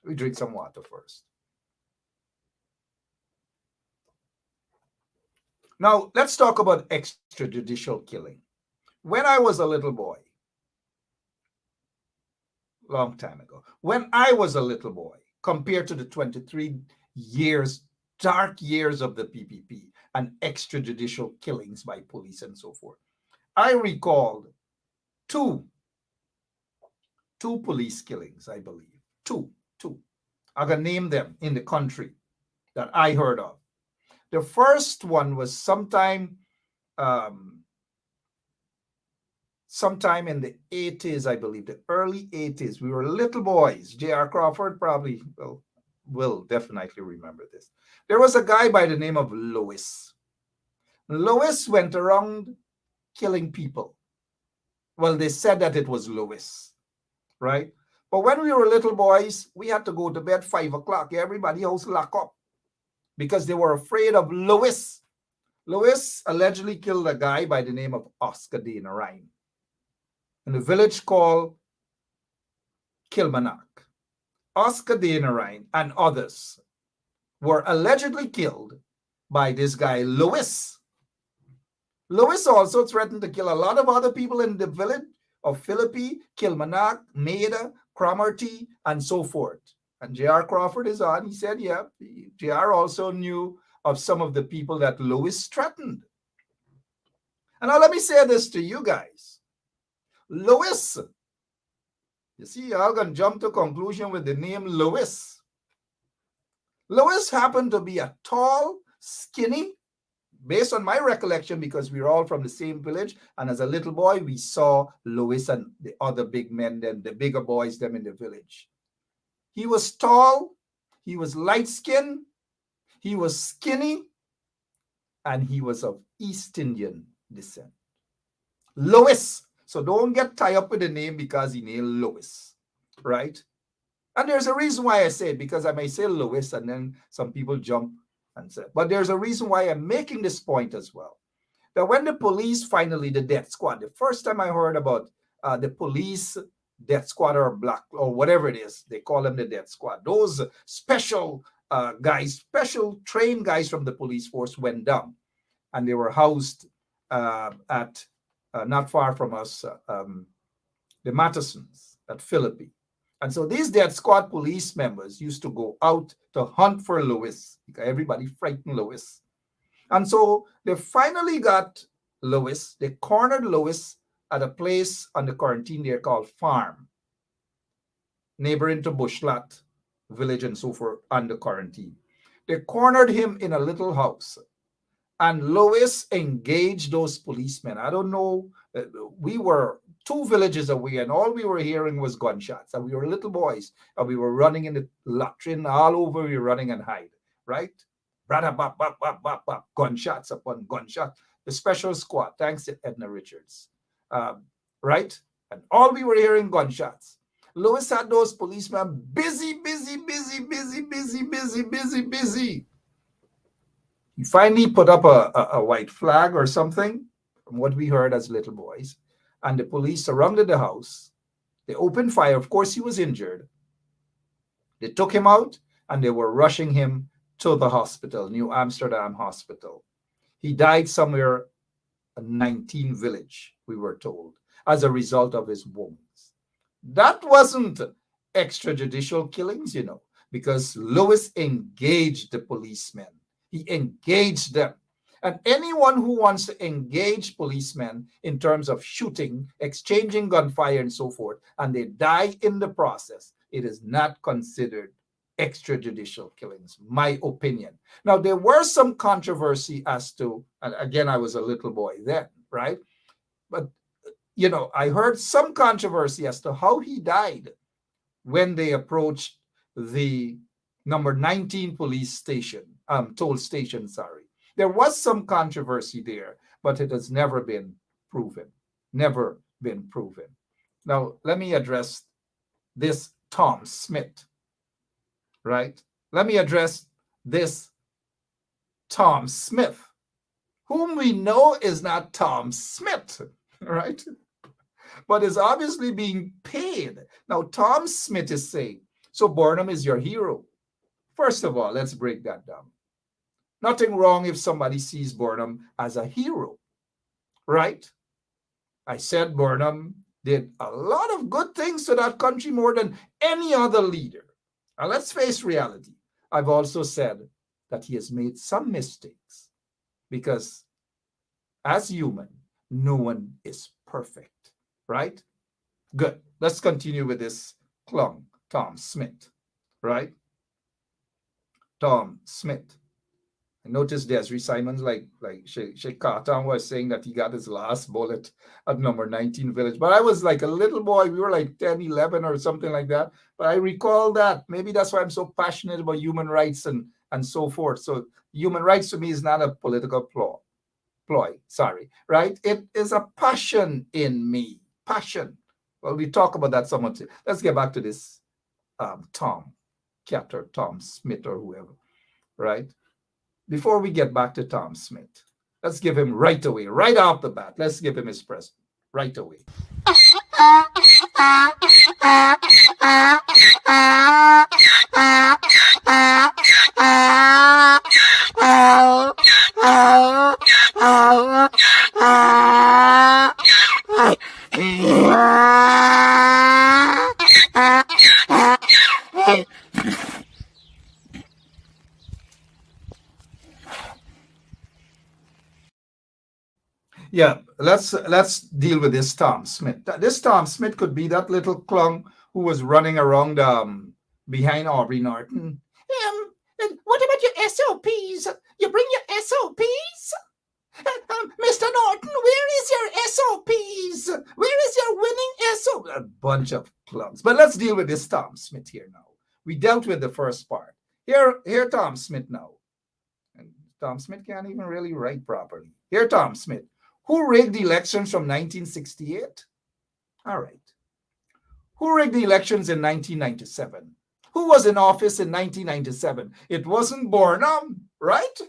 We drink some water first. Now, let's talk about extrajudicial killing. When I was a little boy, long time ago, when I was a little boy, compared to the 23 years, dark years of the PPP and extrajudicial killings by police and so forth, I recalled two police killings, I believe. Two. I'm going to name them in the country that I heard of. The first one was sometime in the 80s, I believe, the early 80s. We were little boys. J.R. Crawford probably will definitely remember this. There was a guy by the name of Lewis. Lewis went around killing people. Well, they said that it was Lewis, right? But when we were little boys, we had to go to bed 5 o'clock. Everybody house lock up because they were afraid of Lewis. Lewis allegedly killed a guy by the name of Oscar Dana Ryan in a village called Kilmarnock. Oscar Dana Ryan and others were allegedly killed by this guy, Lewis. Lewis also threatened to kill a lot of other people in the village of Philippi, Kilmarnock, Maida, Cromarty, and so forth. And J.R. Crawford is on. He said, yeah, J.R. also knew of some of the people that Lewis threatened. And now let me say this to you guys. Lewis, you see, y'all gonna jump to conclusion with the name Lewis. Lewis happened to be a tall, skinny, based on my recollection, because we're all from the same village, and as a little boy, we saw Lewis and the other big men, the bigger boys, them in the village. He was tall, he was light-skinned, he was skinny, and he was of East Indian descent. Lewis. So don't get tied up with the name because he named Lewis, right? And there's a reason why I say it, because I may say Lewis and then some people jump and say, but there's a reason why I'm making this point as well. That when the police finally, the death squad, the first time I heard about the police death squad or black or whatever it is, they call them the death squad. Those special guys, special trained guys from the police force went down, and they were housed at not far from us, the Mattisons at Philippi. And so these death squad police members used to go out to hunt for Lewis, because everybody frightened Lewis. And so they finally got Lewis. They cornered Lewis at a place on the quarantine there called Farm, neighboring to Bushlat village and so forth, under quarantine. They cornered him in a little house. And Lewis engaged those policemen. I don't know, we were 2 villages away, and all we were hearing was gunshots. And we were little boys, and we were running in the latrine all over. We were running and hide, right? Bap, bap, bap, bap, bap, gunshots upon gunshots. The special squad, thanks to Edna Richards, right? And all we were hearing gunshots. Lewis had those policemen busy. He finally put up a white flag or something, from what we heard as little boys, and the police surrounded the house. They opened fire. Of course, he was injured. They took him out, and they were rushing him to the hospital, New Amsterdam Hospital. He died somewhere in 19 village, we were told, as a result of his wounds. That wasn't extrajudicial killings, you know, because Lewis engaged the policemen. He engaged them. And anyone who wants to engage policemen in terms of shooting, exchanging gunfire and so forth, and they die in the process, it is not considered extrajudicial killings, my opinion. Now, there were some controversy as to, and again, I was a little boy then, right? But, you know, I heard some controversy as to how he died when they approached the number 19 police station, toll station, sorry. There was some controversy there, but it has never been proven. Never been proven. Now, let me address this Tom Smith, right? Let me address this Tom Smith, whom we know is not Tom Smith, right? But is obviously being paid. Now, Tom Smith is saying, so Burnham is your hero. First of all, let's break that down. Nothing wrong if somebody sees Burnham as a hero, right? I said Burnham did a lot of good things to that country more than any other leader. Now, let's face reality. I've also said that he has made some mistakes because as human, no one is perfect, right? Good. Let's continue with this clown, Tom Smith, right? Tom Smith. I noticed Desiree Simons, like Sheikh Katan was saying that he got his last bullet at number 19 village. But I was like a little boy. We were like 10, 11 or something like that. But I recall that. Maybe that's why I'm so passionate about human rights and so forth. So human rights to me is not a political ploy, right? It is a passion in me. Passion. Well, we talk about that somewhat. Let's get back to this Tom Smith or whoever, right? Before we get back to Tom Smith, let's give him right away, right off the bat. Let's give him his present right away. Yeah, let's deal with this Tom Smith. This Tom Smith could be that little clown who was running around behind Aubrey Norton. What about your SOPs? You bring your SOPs? Mr. Norton, where is your SOPs? Where is your winning SOP? A bunch of clowns. But let's deal with this Tom Smith here now. We dealt with the first part. Here Tom Smith now. And Tom Smith can't even really write properly. Here Tom Smith. Who rigged the elections from 1968? All right. Who rigged the elections in 1997? Who was in office in 1997? It wasn't Burnham, right?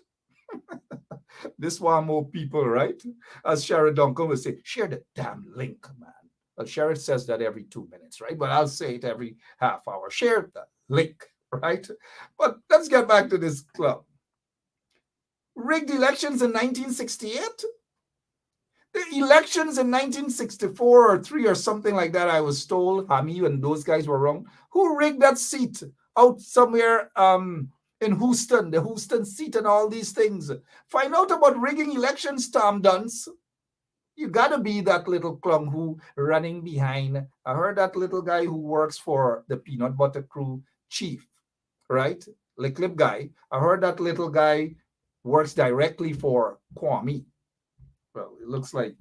This one more people, right? As Sherrod Duncan would say, share the damn link, man. Well, Sherrod says that every 2 minutes, right? But I'll say it every half hour. Share the link, right? But let's get back to this club. Rigged elections in 1968? The elections in 1964 or 3 or something like that, I was told, Hami and those guys were wrong. Who rigged that seat out somewhere in Houston, the Houston seat and all these things? Find out about rigging elections, Tom Dunce. You got to be that little clown who running behind. I heard that little guy who works for the Peanut Butter Crew chief, right? The clip guy. I heard that little guy works directly for Kwame. Well, it looks like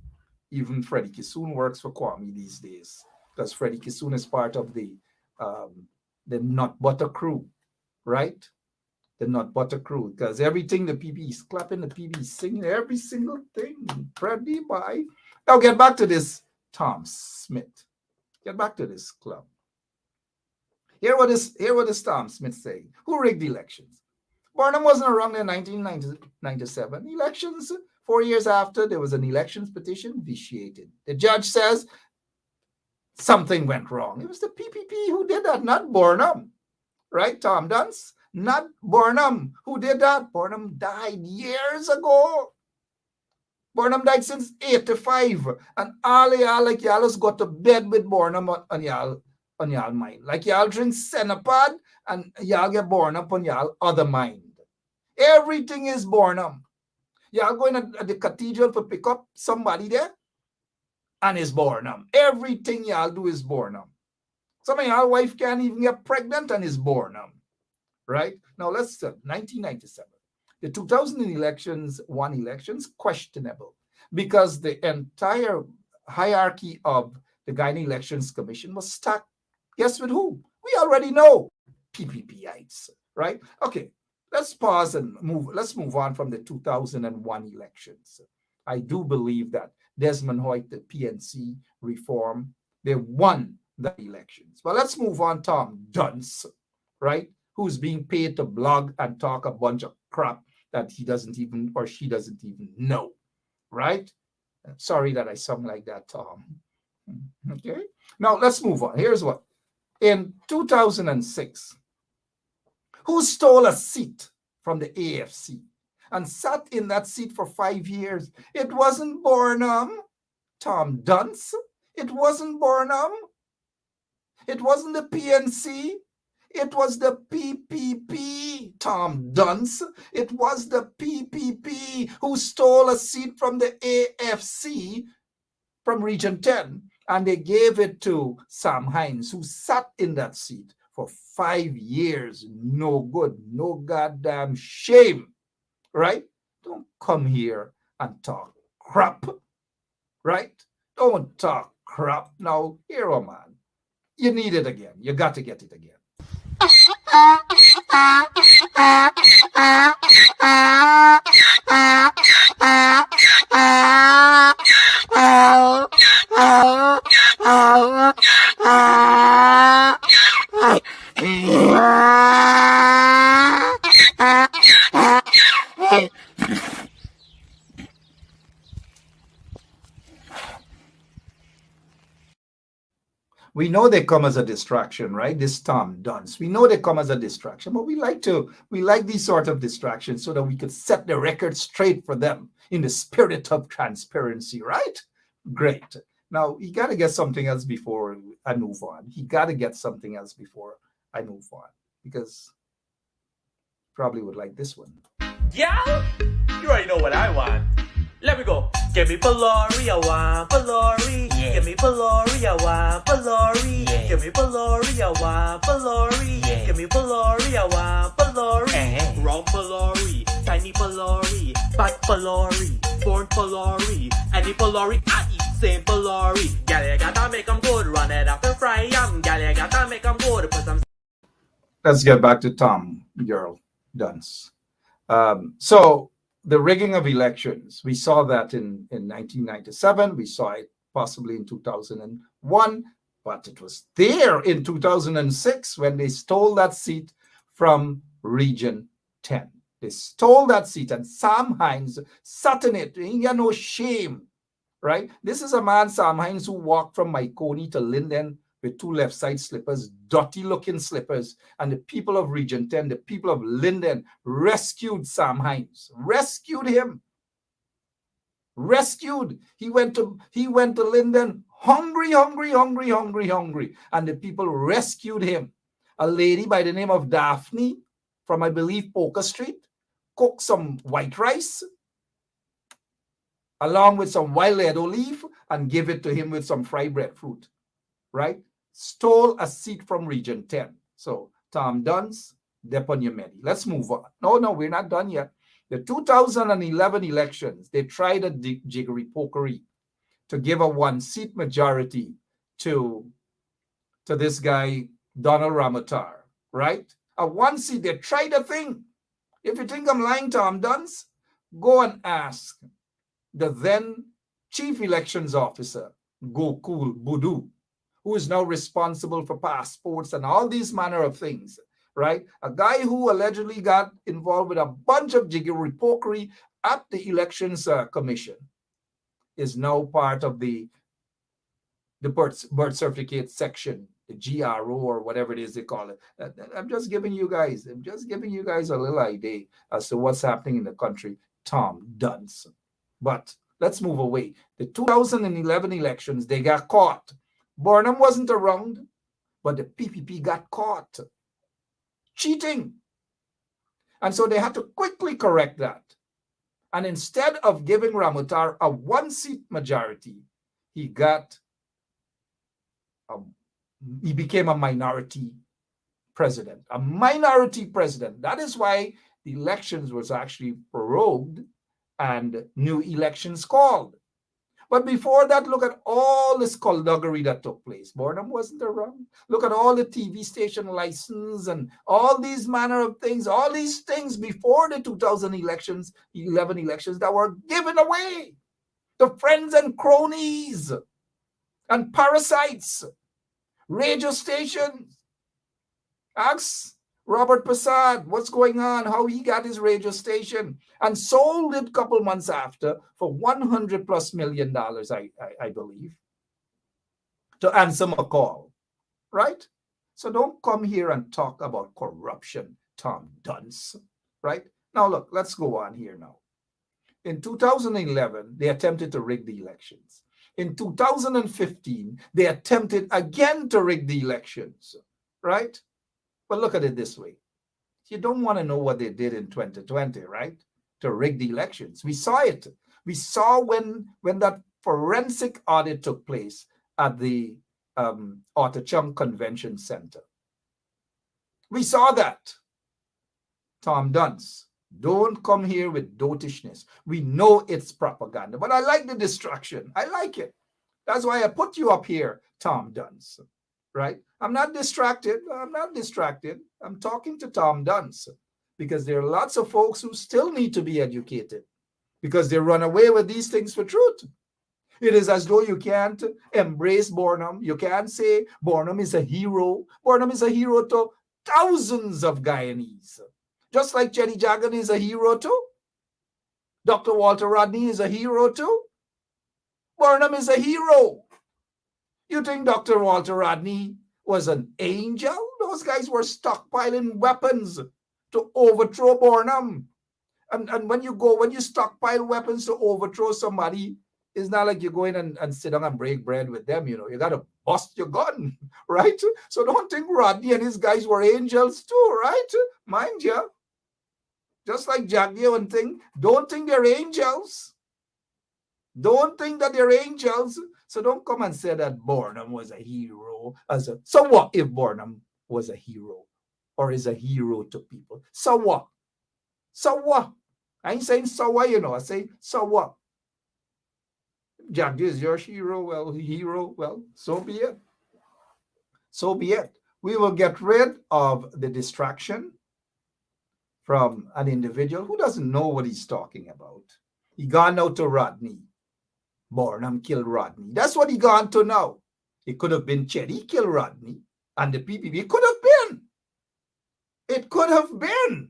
even Freddie Kissoon works for Kwame these days, because Freddie Kissoon is part of the Nut Butter Crew, right? The Nut Butter Crew, because everything the PB is clapping, the PB is singing, every single thing. Freddie, bye. Now get back to this Tom Smith. Get back to this club. Hear what is Tom Smith saying. Who rigged elections? Burnham wasn't around in 1997. Elections, 4 years after, there was an elections petition vitiated. The judge says something went wrong. It was the PPP who did that, not Burnham. Right, Tom Dunce? Not Burnham. Who did that? Burnham died years ago. Burnham died since 85. And all y'all, like y'all has got to bed with Burnham on y'all mind. Like y'all drink Senapad and y'all get Burnham on y'all other mind. Everything is Burnham. Y'all going to the cathedral to pick up somebody there, and it's Burnham. Everything y'all do is Burnham. Some of y'all wife can't even get pregnant and it's Burnham. Right? Now let's 1997. The 2000 elections, questionable, because the entire hierarchy of the Guyana Elections Commission was stacked. Guess with who? We already know. PPPites, right? Okay. Let's pause and move. Let's move on from the 2001 elections. I do believe that Desmond Hoyt, the PNC reform, they won the elections. But let's move on. Tom Dunce, right? Who's being paid to blog and talk a bunch of crap that he doesn't even or she doesn't even know, right? Sorry that I sound like that, Tom. Okay. Now let's move on. Here's what. In 2006, who stole a seat from the AFC and sat in that seat for 5 years? It wasn't Burnham, Tom Dunce. It wasn't Burnham. It wasn't the PNC. It was the PPP, Tom Dunce. It was the PPP who stole a seat from the AFC from Region 10, and they gave it to Sam Hines, who sat in that seat for 5 years. No good, no goddamn shame, right? Don't come here and talk crap, right? Don't talk crap. Now, hero man, you need it again. You got to get it again. We know they come as a distraction, right? This Tom Dunce. We know they come as a distraction, but we like these sort of distractions so that we could set the record straight for them in the spirit of transparency, right? Great. Now, you got to get something else before I move on. You got to get something else before I move on, because probably would like this one. Yeah, you already know what I want. Let me go. Give me Polari, I want Polari. Yeah. Give me Polari, I want Polari. Yeah. Give me Polari, I want Polari. Yeah. Give me Polari, I want Polari. Wrong Polari, tiny Polari, fat Polari, born Polari, any Polari I eat, same Polari. Gal, you gotta make them good, run it up and fry them. Gal, you gotta make them good, put some. Let's get back to Tom Dunce. So the rigging of elections, we saw that in 1997. We saw it possibly in 2001. But it was there in 2006 when they stole that seat from Region 10. They stole that seat, and Sam Hines sat in it. He got no shame, right? This is a man, Sam Hines, who walked from Maikoni to Linden with two left side slippers, dirty looking slippers. And the people of Region 10, the people of Linden rescued Sam Hines, rescued him. Rescued. He went to Linden hungry, and the people rescued him. A lady by the name of Daphne from, I believe, Poker Street, cooked some white rice along with some wild Edo leaf and gave it to him with some fried breadfruit, right? Stole a seat from Region 10. So Tom Duns, Deponyamedi. Let's move on. No, we're not done yet. The 2011 elections, they tried a jiggery pokery to give a one-seat majority to this guy, Donald Ramotar, right? A one seat, they tried a thing. If you think I'm lying, Tom Duns, go and ask the then Chief Elections Officer, Gokul Budu, who is now responsible for passports and all these manner of things, right? A guy who allegedly got involved with a bunch of jiggery pokery at the Elections Commission is now part of the birth certificate section, the GRO or whatever it is they call it. I'm just giving you guys a little idea as to what's happening in the country. Tom Duns. But let's move away. The 2011 elections, they got caught. Burnham wasn't around, but the PPP got caught cheating. And so they had to quickly correct that. And instead of giving Ramotar a one-seat majority, he became a minority president. A minority president. That is why the elections was actually prorogued and new elections called. But before that, look at all the skullduggery that took place. Burnham wasn't around. Look at all the TV station license and all these manner of things, all these things before the 2011 elections that were given away to friends and cronies and parasites, radio stations. Ask Robert Prasad what's going on, how he got his radio station, and sold it a couple months after for $100+ million, I believe, to answer a call, right? So don't come here and talk about corruption, Tom Duns, right? Now look, let's go on here now. In 2011, they attempted to rig the elections. In 2015, they attempted again to rig the elections, right? But look at it this way. You don't want to know what they did in 2020, right? To rig the elections. We saw it. We saw when that forensic audit took place at the Otachung Convention Center. We saw that. Tom Duns, don't come here with dotishness. We know it's propaganda, but I like the distraction. I like it. That's why I put you up here, Tom Duns. Right? I'm not distracted. I'm talking to Tom Duns because there are lots of folks who still need to be educated because they run away with these things for truth. It is as though you can't embrace Burnham. You can't say Burnham is a hero. Burnham is a hero to thousands of Guyanese. Just like Jenny Jagan is a hero too. Dr. Walter Rodney is a hero too. Burnham is a hero. You think Dr. Walter Rodney was an angel? Those guys were stockpiling weapons to overthrow Burnham. And when you stockpile weapons to overthrow somebody, it's not like you go in and sit down and break bread with them. You know, you got to bust your gun, right? So don't think Rodney and his guys were angels too, right? Mind you. Just like Jagdeo and thing, don't think they're angels. Don't think that they're angels. So don't come and say that Burnham was a hero. So what if Burnham was a hero or is a hero to people? So what? So what? I ain't saying so what, you know. I say, so what? Jagdeo is your hero. Well, so be it. So be it. We will get rid of the distraction from an individual who doesn't know what he's talking about. He gone out to Rodney. Burnham killed Rodney. That's what he gone to now. It could have been Chetty kill Rodney and the PPP. It could have been. It could have been.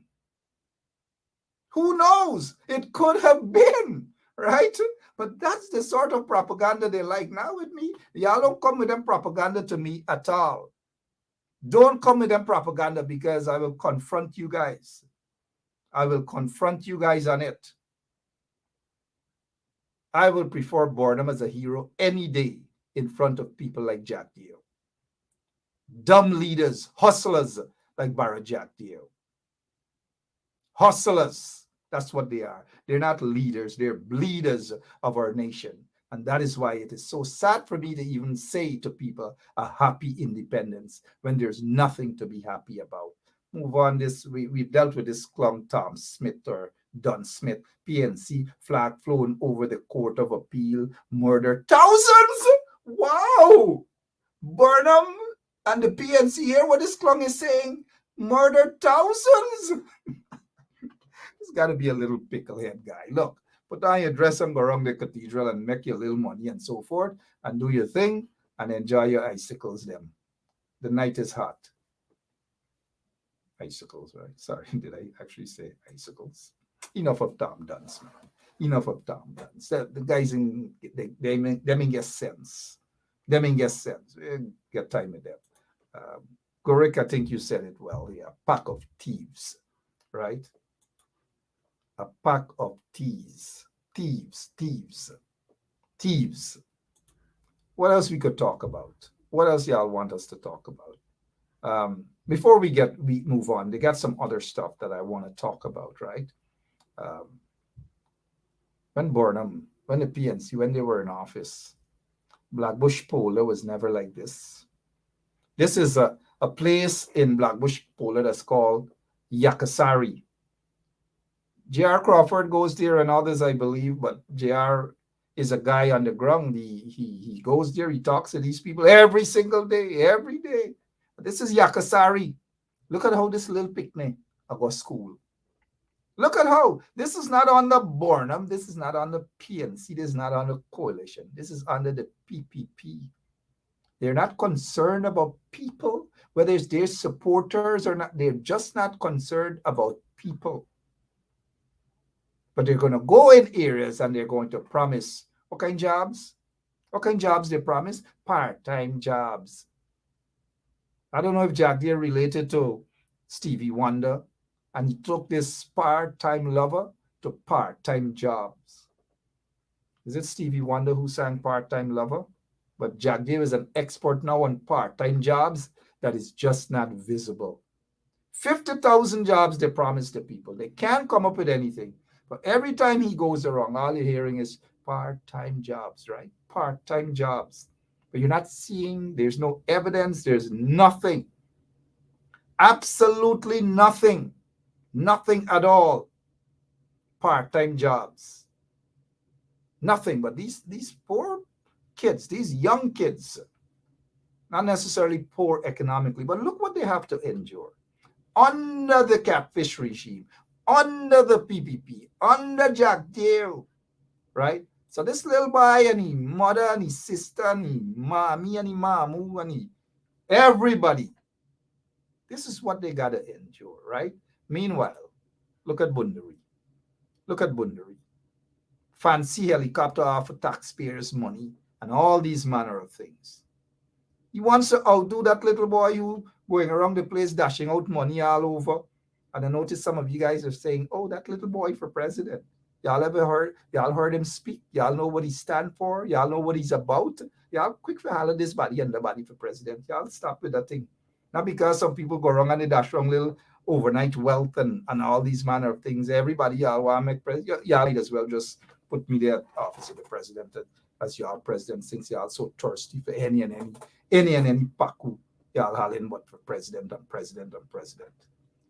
Who knows? It could have been, right? But that's the sort of propaganda they like now with me. Y'all don't come with them propaganda to me at all. Don't come with them propaganda, because I will confront you guys. I will confront you guys on it. I will prefer Burnham as a hero any day in front of people like Jack Dio. Dumb leaders, hustlers like Barra Jack Dio. Hustlers, that's what they are. They're not leaders, they're bleeders of our nation. And that is why it is so sad for me to even say to people a happy independence when there's nothing to be happy about. Move on. We've dealt with this clown Tom Smith or Don Smith, PNC, flag flown over the Court of Appeal, murder thousands. Wow. Burnham and the PNC, hear what this clown is saying? Murder thousands. It's got to be a little picklehead guy. Look, put on your dress and go around the cathedral and make your little money and so forth and do your thing and enjoy your icicles them. The night is hot. Icicles, right? Sorry, did I actually say icicles? Enough of Tom Duns, man. Enough of Tom Duns. The guys in them in get sense. Them in get sense. Get time with them. Gorik, I think you said it well here. Pack of thieves, right? A pack of thieves. Thieves. What else we could talk about? What else y'all want us to talk about? Before we move on, they got some other stuff that I want to talk about, right? When the PNC, when they were in office, Blackbush Polo was never like this. This is a place in Blackbush Polo that's called Yakasari. J.R. Crawford goes there and others, I believe, but J.R. is a guy on the ground. He goes there, he talks to these people every single day, every day. This is Yakasari. Look at how this little picnic about school. Look at how this is not on the Burnham, this is not on the PNC, this is not on the coalition. This is under the PPP. They're not concerned about people, whether it's their supporters or not. They're just not concerned about people. But they're going to go in areas and they're going to promise what kind of jobs? What kind of jobs they promise? Part-time jobs. I don't know if Jack Deere related to Stevie Wonder, and he took this part-time lover to part-time jobs. Is it Stevie Wonder who sang Part-Time Lover? But Jack Deere is an expert now on part-time jobs that is just not visible. 50,000 jobs they promise the people. They can't come up with anything. But every time he goes around, all you're hearing is part-time jobs, right? Part-time jobs. But you're not seeing, there's no evidence, there's nothing. Absolutely nothing. Nothing at all. Part-time jobs. Nothing. But these poor kids, these young kids, not necessarily poor economically, but look what they have to endure. Under the catfish regime, under the PPP, under Jack Deere, right? So this little boy and his mother and his sister and his mommy and his mamu and everybody, this is what they got to endure, right? Meanwhile, look at Bundari. Look at Bundari. Fancy helicopter off of taxpayers' money and all these manner of things. He wants to outdo that little boy who going around the place dashing out money all over. And I noticed some of you guys are saying, oh, that little boy for president. Y'all heard him speak? Y'all know what he stand for? Y'all know what he's about? Y'all quick for holler this body and the body for president. Y'all stop with that thing. Not because some people go wrong and they dash wrong little overnight wealth and all these manner of things. Everybody y'all want to make president. Y'all might as well just put me there office of the president as y'all president, since y'all so thirsty for any paku. Y'all hollering what for president and president and president.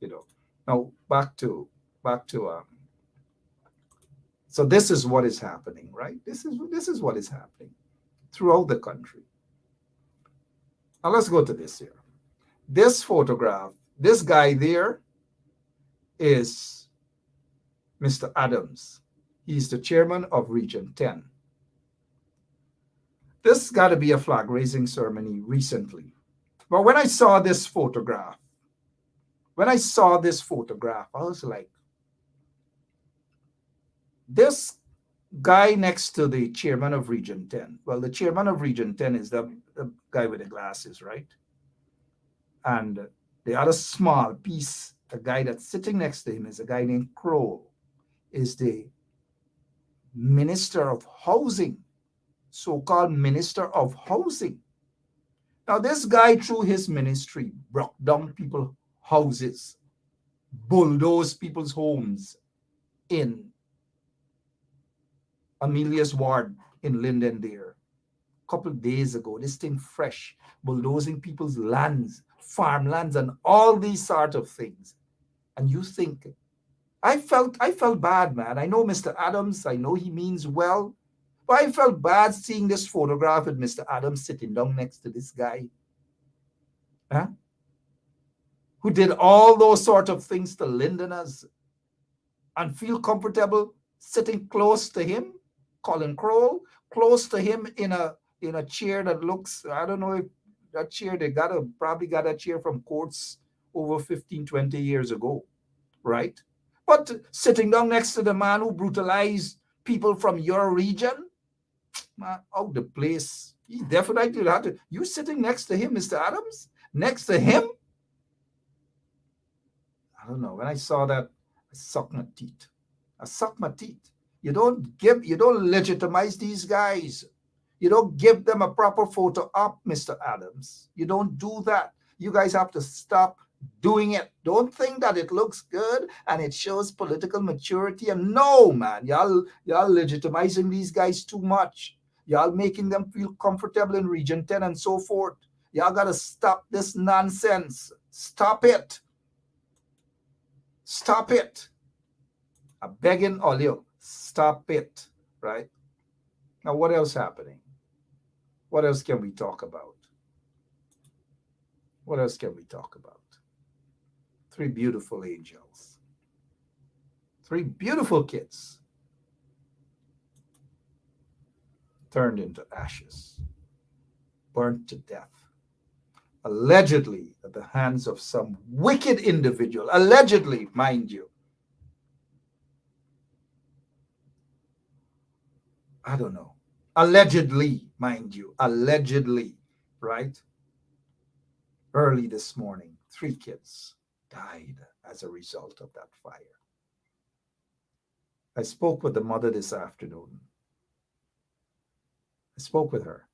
You know. Now back to so this is what is happening, right? This is what is happening throughout the country. Now let's go to this here. This photograph, this guy there is Mr. Adams. He's the chairman of Region 10. This got to be a flag raising ceremony recently. But when I saw this photograph, I was like, this guy next to the chairman of Region 10. Well, the chairman of Region 10 is the guy with the glasses, right? And the other small piece, the guy that's sitting next to him is a guy named Kroll, is the Minister of Housing, so-called Minister of Housing. Now, this guy, through his ministry, broke down people's houses, bulldozed people's homes in Amelia's ward in Lindendale. A couple of days ago, this thing fresh, bulldozing people's lands, farmlands, and all these sort of things. And you think, I felt bad, man. I know Mr. Adams, I know he means well, but I felt bad seeing this photograph with Mr. Adams sitting down next to this guy, who did all those sort of things to Londoners, and feel comfortable sitting close to him, Colin Kroll, close to him in a chair that looks, I don't know if that chair, they probably got a chair from courts over 15, 20 years ago, right? But sitting down next to the man who brutalized people from your region, man, out the place. He definitely had to. You sitting next to him, Mr. Adams? Next to him? I don't know. When I saw that, I sucked my teeth. You don't legitimize these guys. You don't give them a proper photo op, Mr. Adams. You don't do that. You guys have to stop doing it. Don't think that it looks good and it shows political maturity. And no, man, y'all legitimizing these guys too much. Y'all making them feel comfortable in Region 10 and so forth. Y'all got to stop this nonsense. Stop it. Stop it. I'm begging all you. Stop it. Right? Now, what else happening? What else can we talk about? What else can we talk about? 3 beautiful angels. 3 beautiful kids turned into ashes, burnt to death, allegedly at the hands of some wicked individual. Allegedly, mind you. I don't know. Allegedly, mind you. Allegedly, right? Early this morning, 3 kids died as a result of that fire. I spoke with the mother this afternoon. I spoke with her.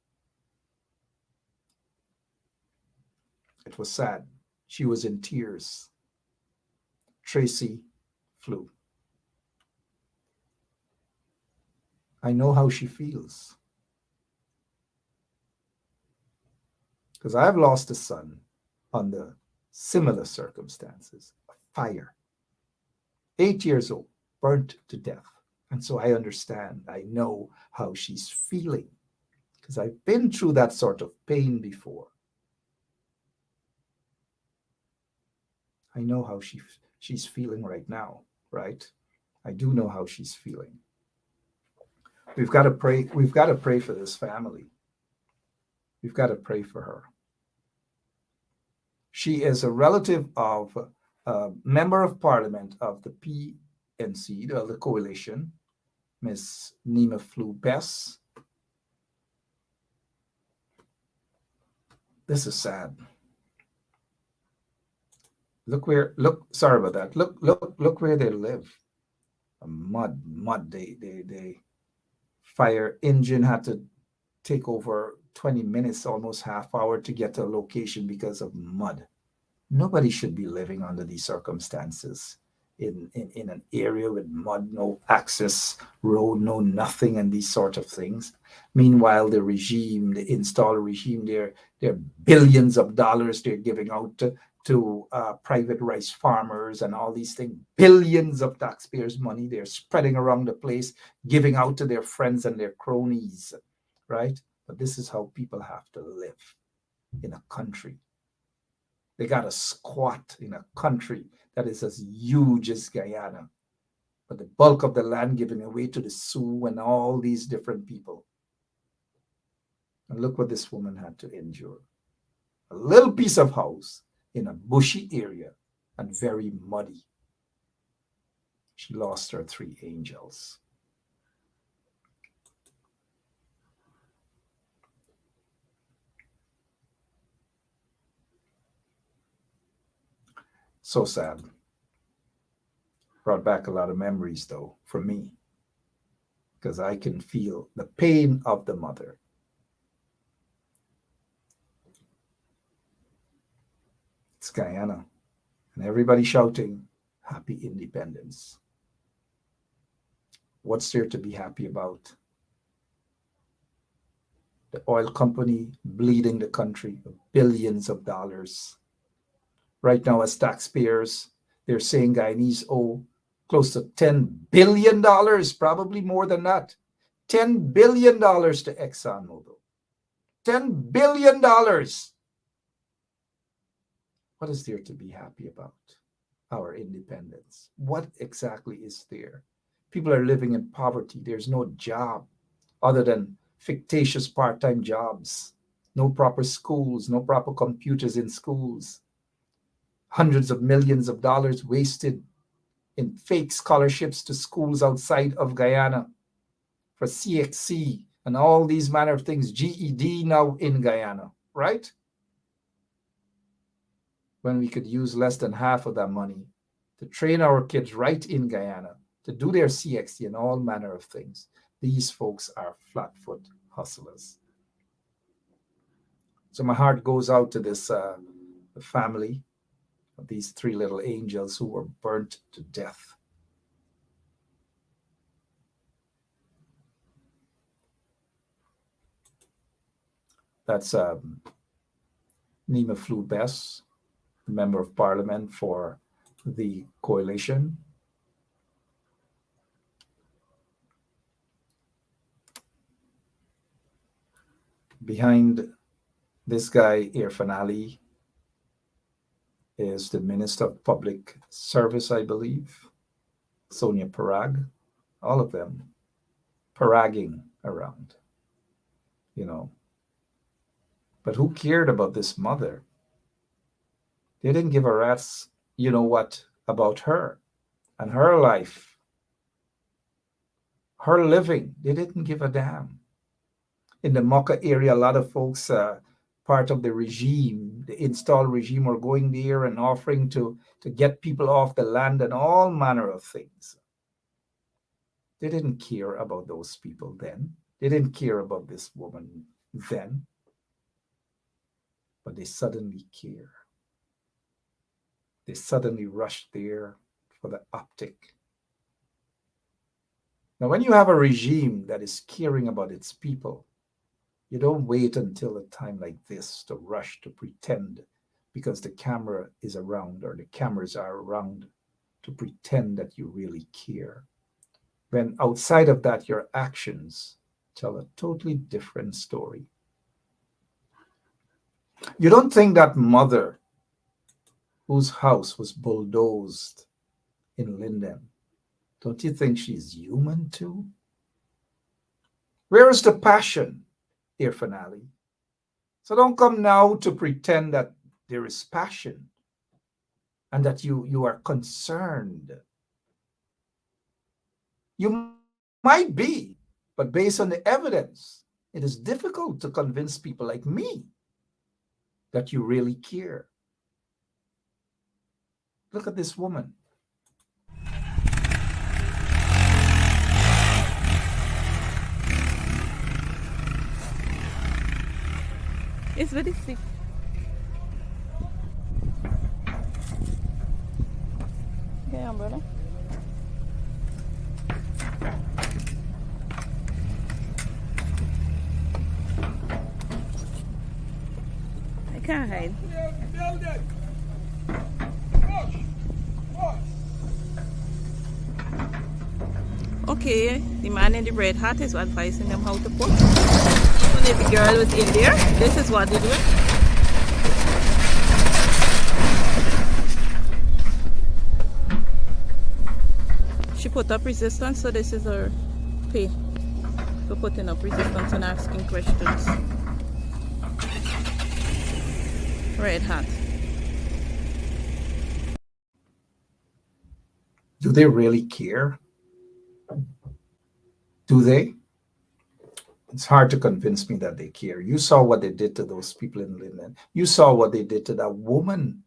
It was sad. She was in tears. Tracy flew. I know how she feels. Because I've lost a son under similar circumstances, a fire. 8 years old, burnt to death. And so I understand, I know how she's feeling, because I've been through that sort of pain before. I know how she's feeling right now, right? I do know how she's feeling. We've got to pray. We've got to pray for this family. We've got to pray for her. She is a relative of a member of parliament of the PNC, the coalition, Miss Nima Flew-Bess. This is sad. Sorry about that. Look where they live. A mud. They fire engine had to take over 20 minutes, almost half hour to get to a location because of mud. Nobody should be living under these circumstances in an area with mud, no access road, no nothing, and these sort of things. Meanwhile, the installed regime, they're billions of dollars they're giving out to private rice farmers and all these things. Billions of taxpayers' money they're spreading around the place, giving out to their friends and their cronies, right? But this is how people have to live in a country. They got to squat in a country that is as huge as Guyana, but the bulk of the land given away to the Sioux and all these different people. And look what this woman had to endure. A little piece of house in a bushy area and very muddy. She lost her 3 angels. So sad. Brought back a lot of memories, though, for me, because I can feel the pain of the mother. It's Guyana, and everybody shouting, "Happy Independence." What's there to be happy about? The oil company bleeding the country of billions of dollars. Right now, as taxpayers, they're saying Guyanese owe close to $10 billion, probably more than that. $10 billion to ExxonMobil. $10 billion. What is there to be happy about? Our independence. What exactly is there? People are living in poverty. There's no job other than fictitious part-time jobs. No proper schools, no proper computers in schools. Hundreds of millions of dollars wasted in fake scholarships to schools outside of Guyana for CXC and all these manner of things. GED now in Guyana, right? When we could use less than half of that money to train our kids right in Guyana to do their CXC and all manner of things. These folks are flat-foot hustlers. So my heart goes out to this the family of these 3 little angels who were burnt to death. That's Nima Flubess, the Member of Parliament for the coalition. Behind this guy, Irfan Ali, is the Minister of Public Service, I believe, Sonia Parag, all of them paragging around, you know. But who cared about this mother? They didn't give a rat's, you know what, about her and her life, her living. They didn't give a damn. In the Mocha area, a lot of folks, part of the regime, the installed regime, were going there and offering to get people off the land and all manner of things. They didn't care about those people then. They didn't care about this woman then. But they suddenly care. They suddenly rush there for the optic. Now, when you have a regime that is caring about its people, you don't wait until a time like this to rush to pretend because the camera is around or the cameras are around to pretend that you really care. When outside of that, your actions tell a totally different story. You don't think that mother whose house was bulldozed in Linden, don't you think she's human too? Where is the passion, Irfan Ali? So don't come now to pretend that there is passion and that you are concerned. You might be, but based on the evidence, it is difficult to convince people like me that you really care. Look at this woman. It's very sick. Okay, brother. I can't hide. Okay, the man in the red hat is advising them how to put. Even if the girl was in there, this is what they do. She put up resistance, so this is her pay for putting up resistance and asking questions. red hat. Do they really care? Do they? It's hard to convince me that they care. You saw what they did to those people in Linden. You saw what they did to that woman.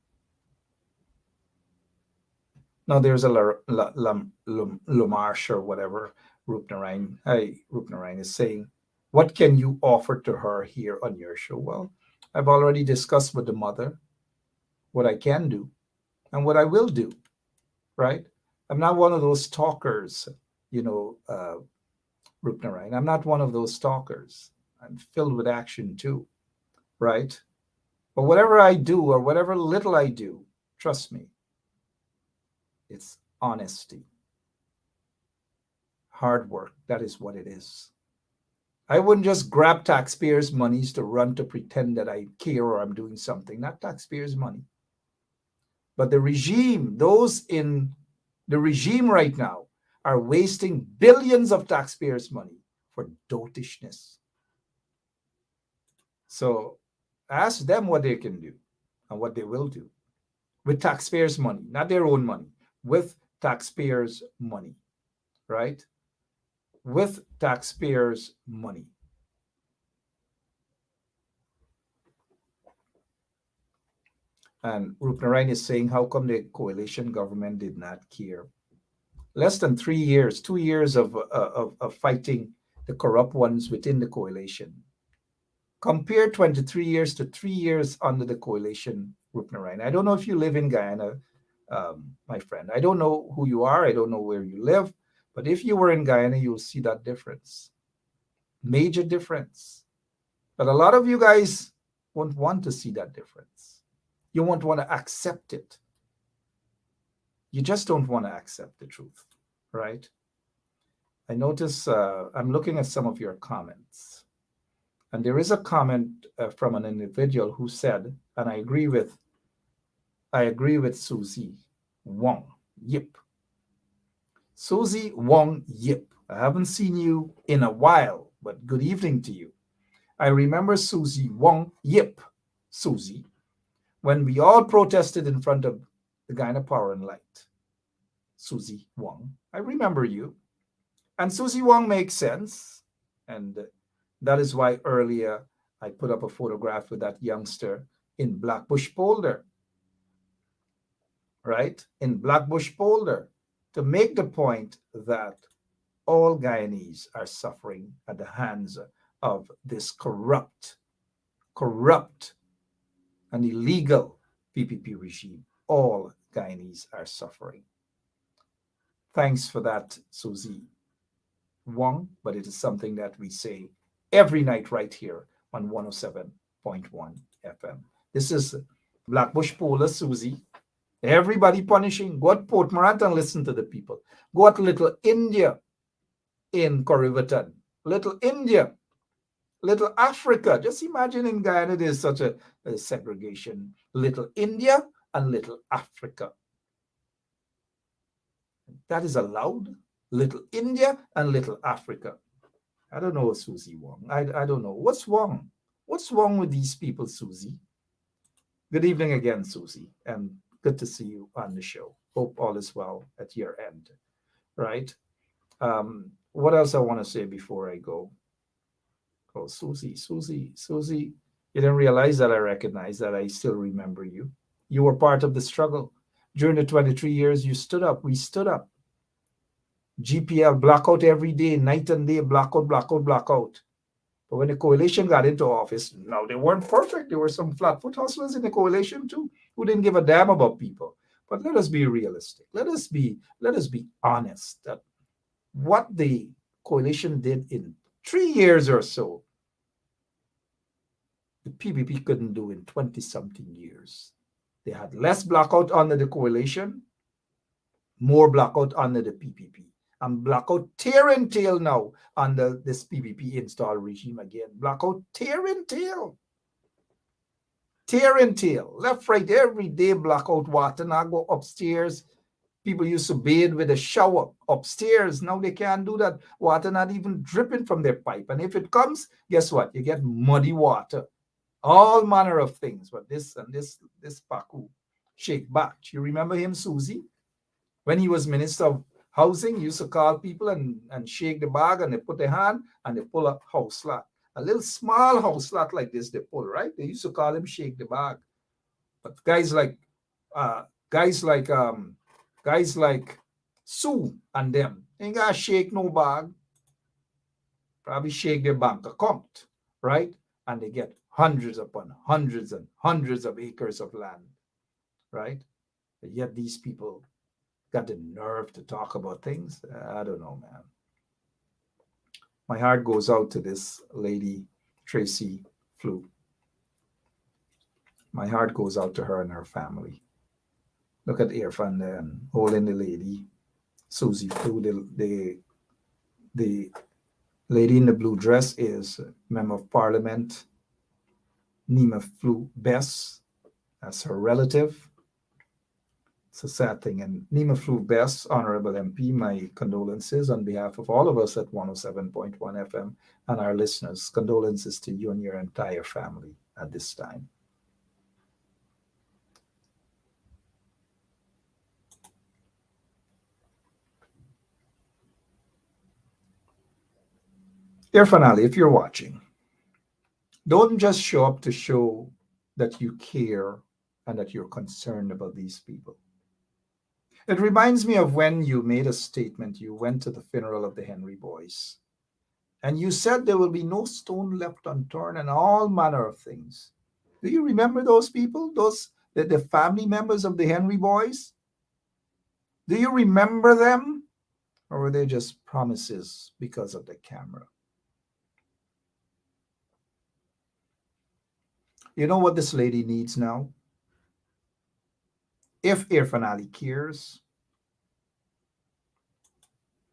Now there's a Lamarche or whatever, Rupnarayan is saying, what can you offer to her here on your show? Well, I've already discussed with the mother what I can do and what I will do, right? I'm not one of those talkers, Rupnarayan. I'm not one of those talkers. I'm filled with action too, right? But whatever I do or whatever little I do, trust me, it's honesty. Hard work, that is what it is. I wouldn't just grab taxpayers' monies to run to pretend that I care or I'm doing something, not taxpayers' money. But the regime, those in the regime right now are wasting billions of taxpayers' money for dotishness. So ask them what they can do and what they will do with taxpayers' money, not their own money, with taxpayers' money, right? With taxpayers' money. And Rupnarayan is saying, how come the coalition government did not care? Less than 3 years, 2 years of fighting the corrupt ones within the coalition. Compare 23 years to 3 years under the coalition, Rupnarayan. I don't know if you live in Guyana, my friend. I don't know who you are. I don't know where you live. But if you were in Guyana, you'll see that difference. Major difference. But a lot of you guys won't want to see that difference. You won't want to accept it. You just don't want to accept the truth, right? I notice I'm looking at some of your comments. And there is a comment from an individual who said, and I agree with Susie Wong Yip. Susie Wong Yip. I haven't seen you in a while, but good evening to you. I remember Susie Wong Yip, Susie, when we all protested in front of the Guyana Power and Light. Susie Wong, I remember you. And Susie Wong makes sense. And that is why earlier I put up a photograph with that youngster in Blackbush Polder, right? In Blackbush Polder, to make the point that all Guyanese are suffering at the hands of this corrupt and illegal PPP regime. All Guyanese are suffering. Thanks for that, Susie Wong, but it is something that we say every night right here on 107.1 FM. This is Blackbush Polder, Susie. Everybody punishing. Go at Port Morant and listen to the people. Go at Little India in Corriverton. Little India. Little Africa. Just imagine in Guyana there's such a segregation. Little India and Little Africa. That is allowed. Little India and Little Africa. I don't know, Susie Wong. I don't know. What's wrong? What's wrong with these people, Susie? Good evening again, Susie. And good to see you on the show. Hope all is well at your end. Right? What else I want to say before I go? Oh, Susie. You didn't realize that I recognize that I still remember you. You were part of the struggle. During the 23 years you stood up, we stood up. GPL, blackout every day, night and day, blackout. But when the coalition got into office, now they weren't perfect. There were some flat-foot hustlers in the coalition too, who didn't give a damn about people. But let us be realistic. Let us be honest that what the coalition did in 3 years or so, the PPP couldn't do in 20-something years. They had less blackout under the coalition, more blackout under the PPP. And blackout tearing tail now under this PPP install regime again. Blackout tearing tail. Left, right, every day blackout water. Now go upstairs. People used to bathe with a shower upstairs. Now they can't do that. Water not even dripping from their pipe. And if it comes, guess what? You get muddy water. all manner of things. But this Paku, Sheikh Bach, you remember him, Susie? When he was Minister of Housing, he used to call people and shake the bag, and they put their hand and they pull a house lot. A little small house lot like this they pull, right? They used to call him shake the bag. But guys like Sue and them ain't gotta shake no bag. Probably shake their bank account, right? And they get hundreds upon hundreds and hundreds of acres of land, right? But yet these people got the nerve to talk about things. I don't know, man. My heart goes out to this lady, Tracy Flew. My heart goes out to her and her family. Look at Irfan there and holding the lady, Susie Flew. The lady in the blue dress is Member of Parliament Nima Flew Bess. That's her relative. It's a sad thing. And Nima Flew Bess, Honorable MP, my condolences on behalf of all of us at 107.1 FM and our listeners. Condolences to you and your entire family at this time. Irfan Ali, if you're watching, don't just show up to show that you care and that you're concerned about these people. It reminds me of when you made a statement, you went to the funeral of the Henry boys, and you said there will be no stone left unturned and all manner of things. Do you remember those people, the family members of the Henry boys? Do you remember them? Or were they just promises because of the camera? You know what this lady needs now? If Irfan Ali cares,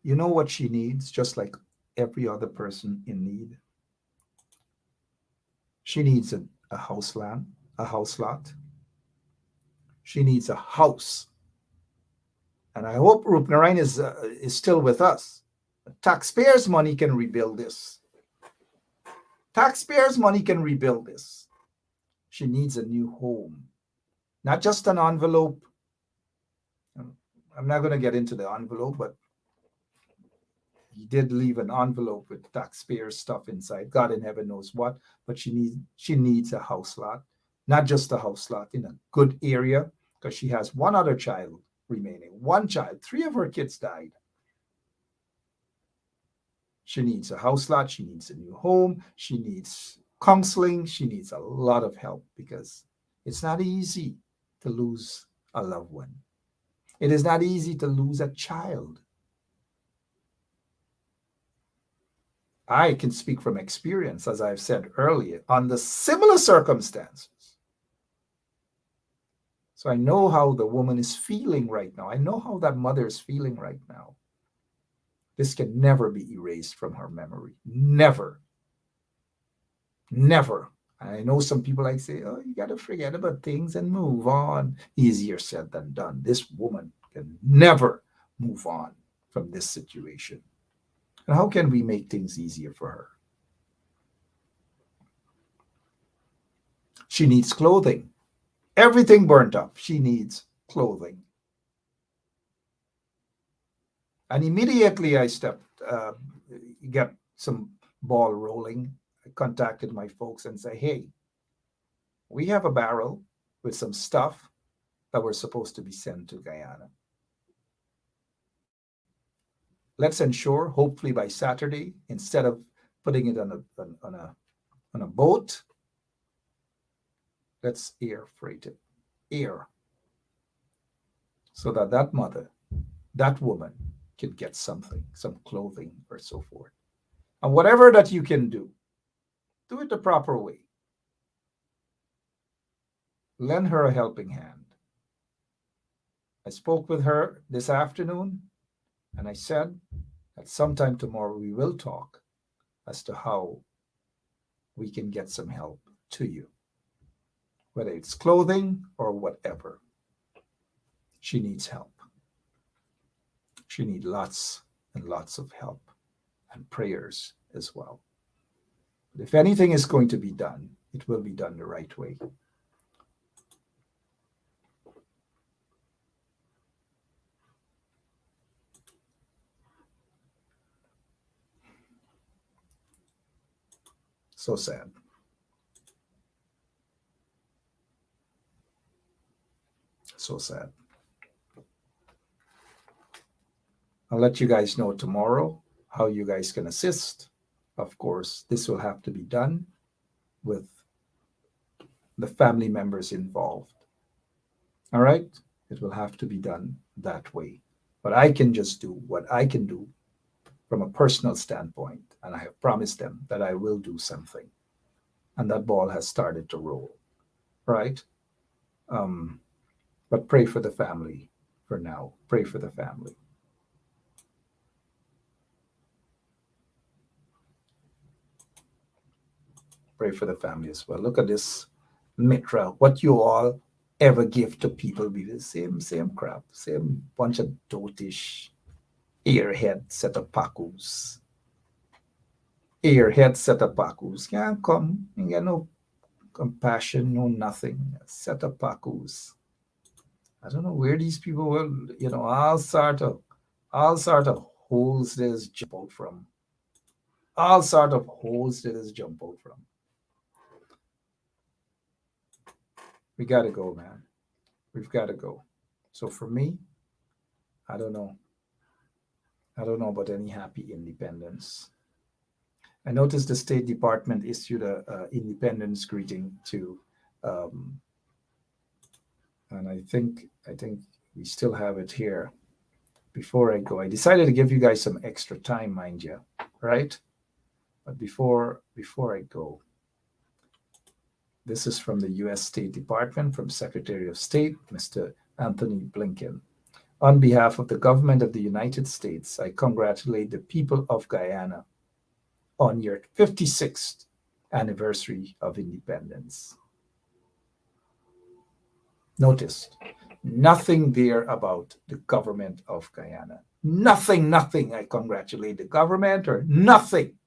you know what she needs, just like every other person in need? She needs a house lot. She needs a house. And I hope Rup Narayan is still with us. Taxpayers' money can rebuild this. Taxpayers' money can rebuild this. She needs a new home, not just an envelope. I'm not going to get into the envelope, but he did leave an envelope with taxpayer stuff inside. God in heaven knows what, but she needs a house lot, not just a house lot in a good area, because she has one other child remaining. One child, 3 of her kids died. She needs a house lot. She needs a new home. She needs counseling. She needs a lot of help because it's not easy to lose a loved one. It is not easy to lose a child. I can speak from experience, as I've said earlier, on the similar circumstances. So I know how the woman is feeling right now. I know how that mother is feeling right now. This can never be erased from her memory. Never. Never. I know some people like say, oh, you got to forget about things and move on. Easier said than done. This woman can never move on from this situation. And how can we make things easier for her? She needs clothing. Everything burnt up. She needs clothing. And immediately I got some ball rolling. I contacted my folks and say, hey, we have a barrel with some stuff that we're supposed to be sent to Guyana. Let's ensure, hopefully by Saturday, instead of putting it on a boat, let's air freight it. Air. So that mother, that woman can get something, some clothing or so forth. And whatever that you can do it the proper way. Lend her a helping hand. I spoke with her this afternoon, and I said that sometime tomorrow we will talk as to how we can get some help to you, whether it's clothing or whatever. She needs help. She needs lots and lots of help and prayers as well. But if anything is going to be done, it will be done the right way. So sad. So sad. I'll let you guys know tomorrow how you guys can assist. Of course, this will have to be done with the family members involved. All right? It will have to be done that way. But I can just do what I can do from a personal standpoint. And I have promised them that I will do something. And that ball has started to roll. Right? But pray for the family for now. Pray for the family. Pray for the family as well. Look at this Mitra. What you all ever give to people be the same crap. Same bunch of dotish airhead set of pacos. Airhead set of pacos. Can't come. You get no compassion, no nothing. Set of pacos. I don't know where these people will, all sort of holes they just jump out from. All sort of holes they just jump out from. We got to go, man. We've got to go. So for me, I don't know. I don't know about any happy independence. I noticed the State Department issued a independence greeting to, and I think we still have it here. Before I go, I decided to give you guys some extra time, mind you, right? But before I go, this is from the U.S. State Department, from Secretary of State, Mr. Anthony Blinken. On behalf of the government of the United States, I congratulate the people of Guyana on your 56th anniversary of independence. Notice, nothing there about the government of Guyana. Nothing. I congratulate the government or nothing.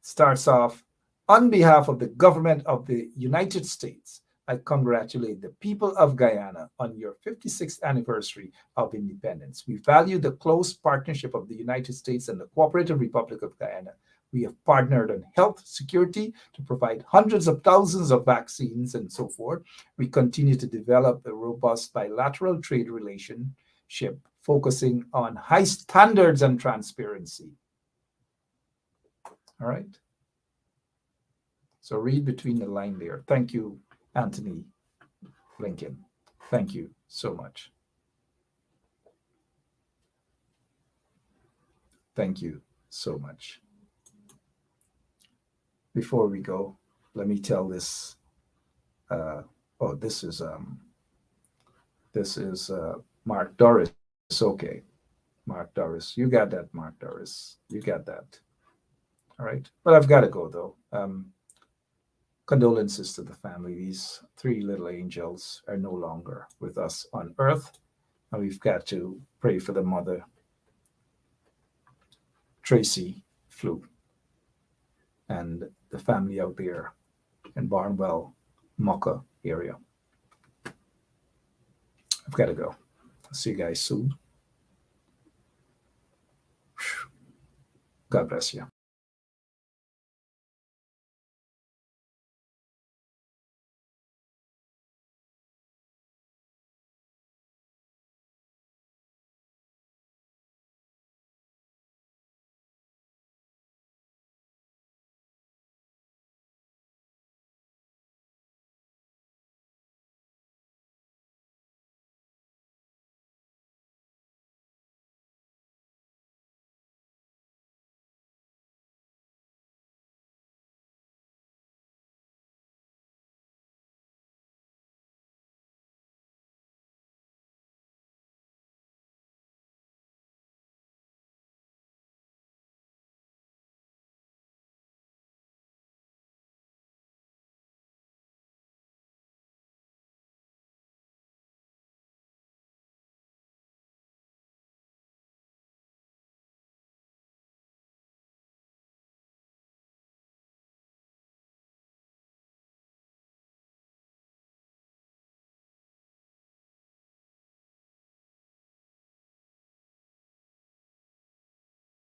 Starts off, on behalf of the government of the United States, I congratulate the people of Guyana on your 56th anniversary of independence. We value the close partnership of the United States and the Cooperative Republic of Guyana. We have partnered on health security to provide hundreds of thousands of vaccines and so forth. We continue to develop a robust bilateral trade relationship focusing on high standards and transparency. All right. So read between the line there. Thank you, Anthony Blinken. Thank you so much. Thank you so much. Before we go, let me tell this. This is Mark Doris. Okay, Mark Doris. You got that, Mark Doris. You got that. All right. But I've got to go, though. Condolences to the family. These three little angels are no longer with us on earth. And we've got to pray for the mother, Tracy Fluke, and the family out there in Barnwell, Mocha area. I've got to go. I'll see you guys soon. God bless you.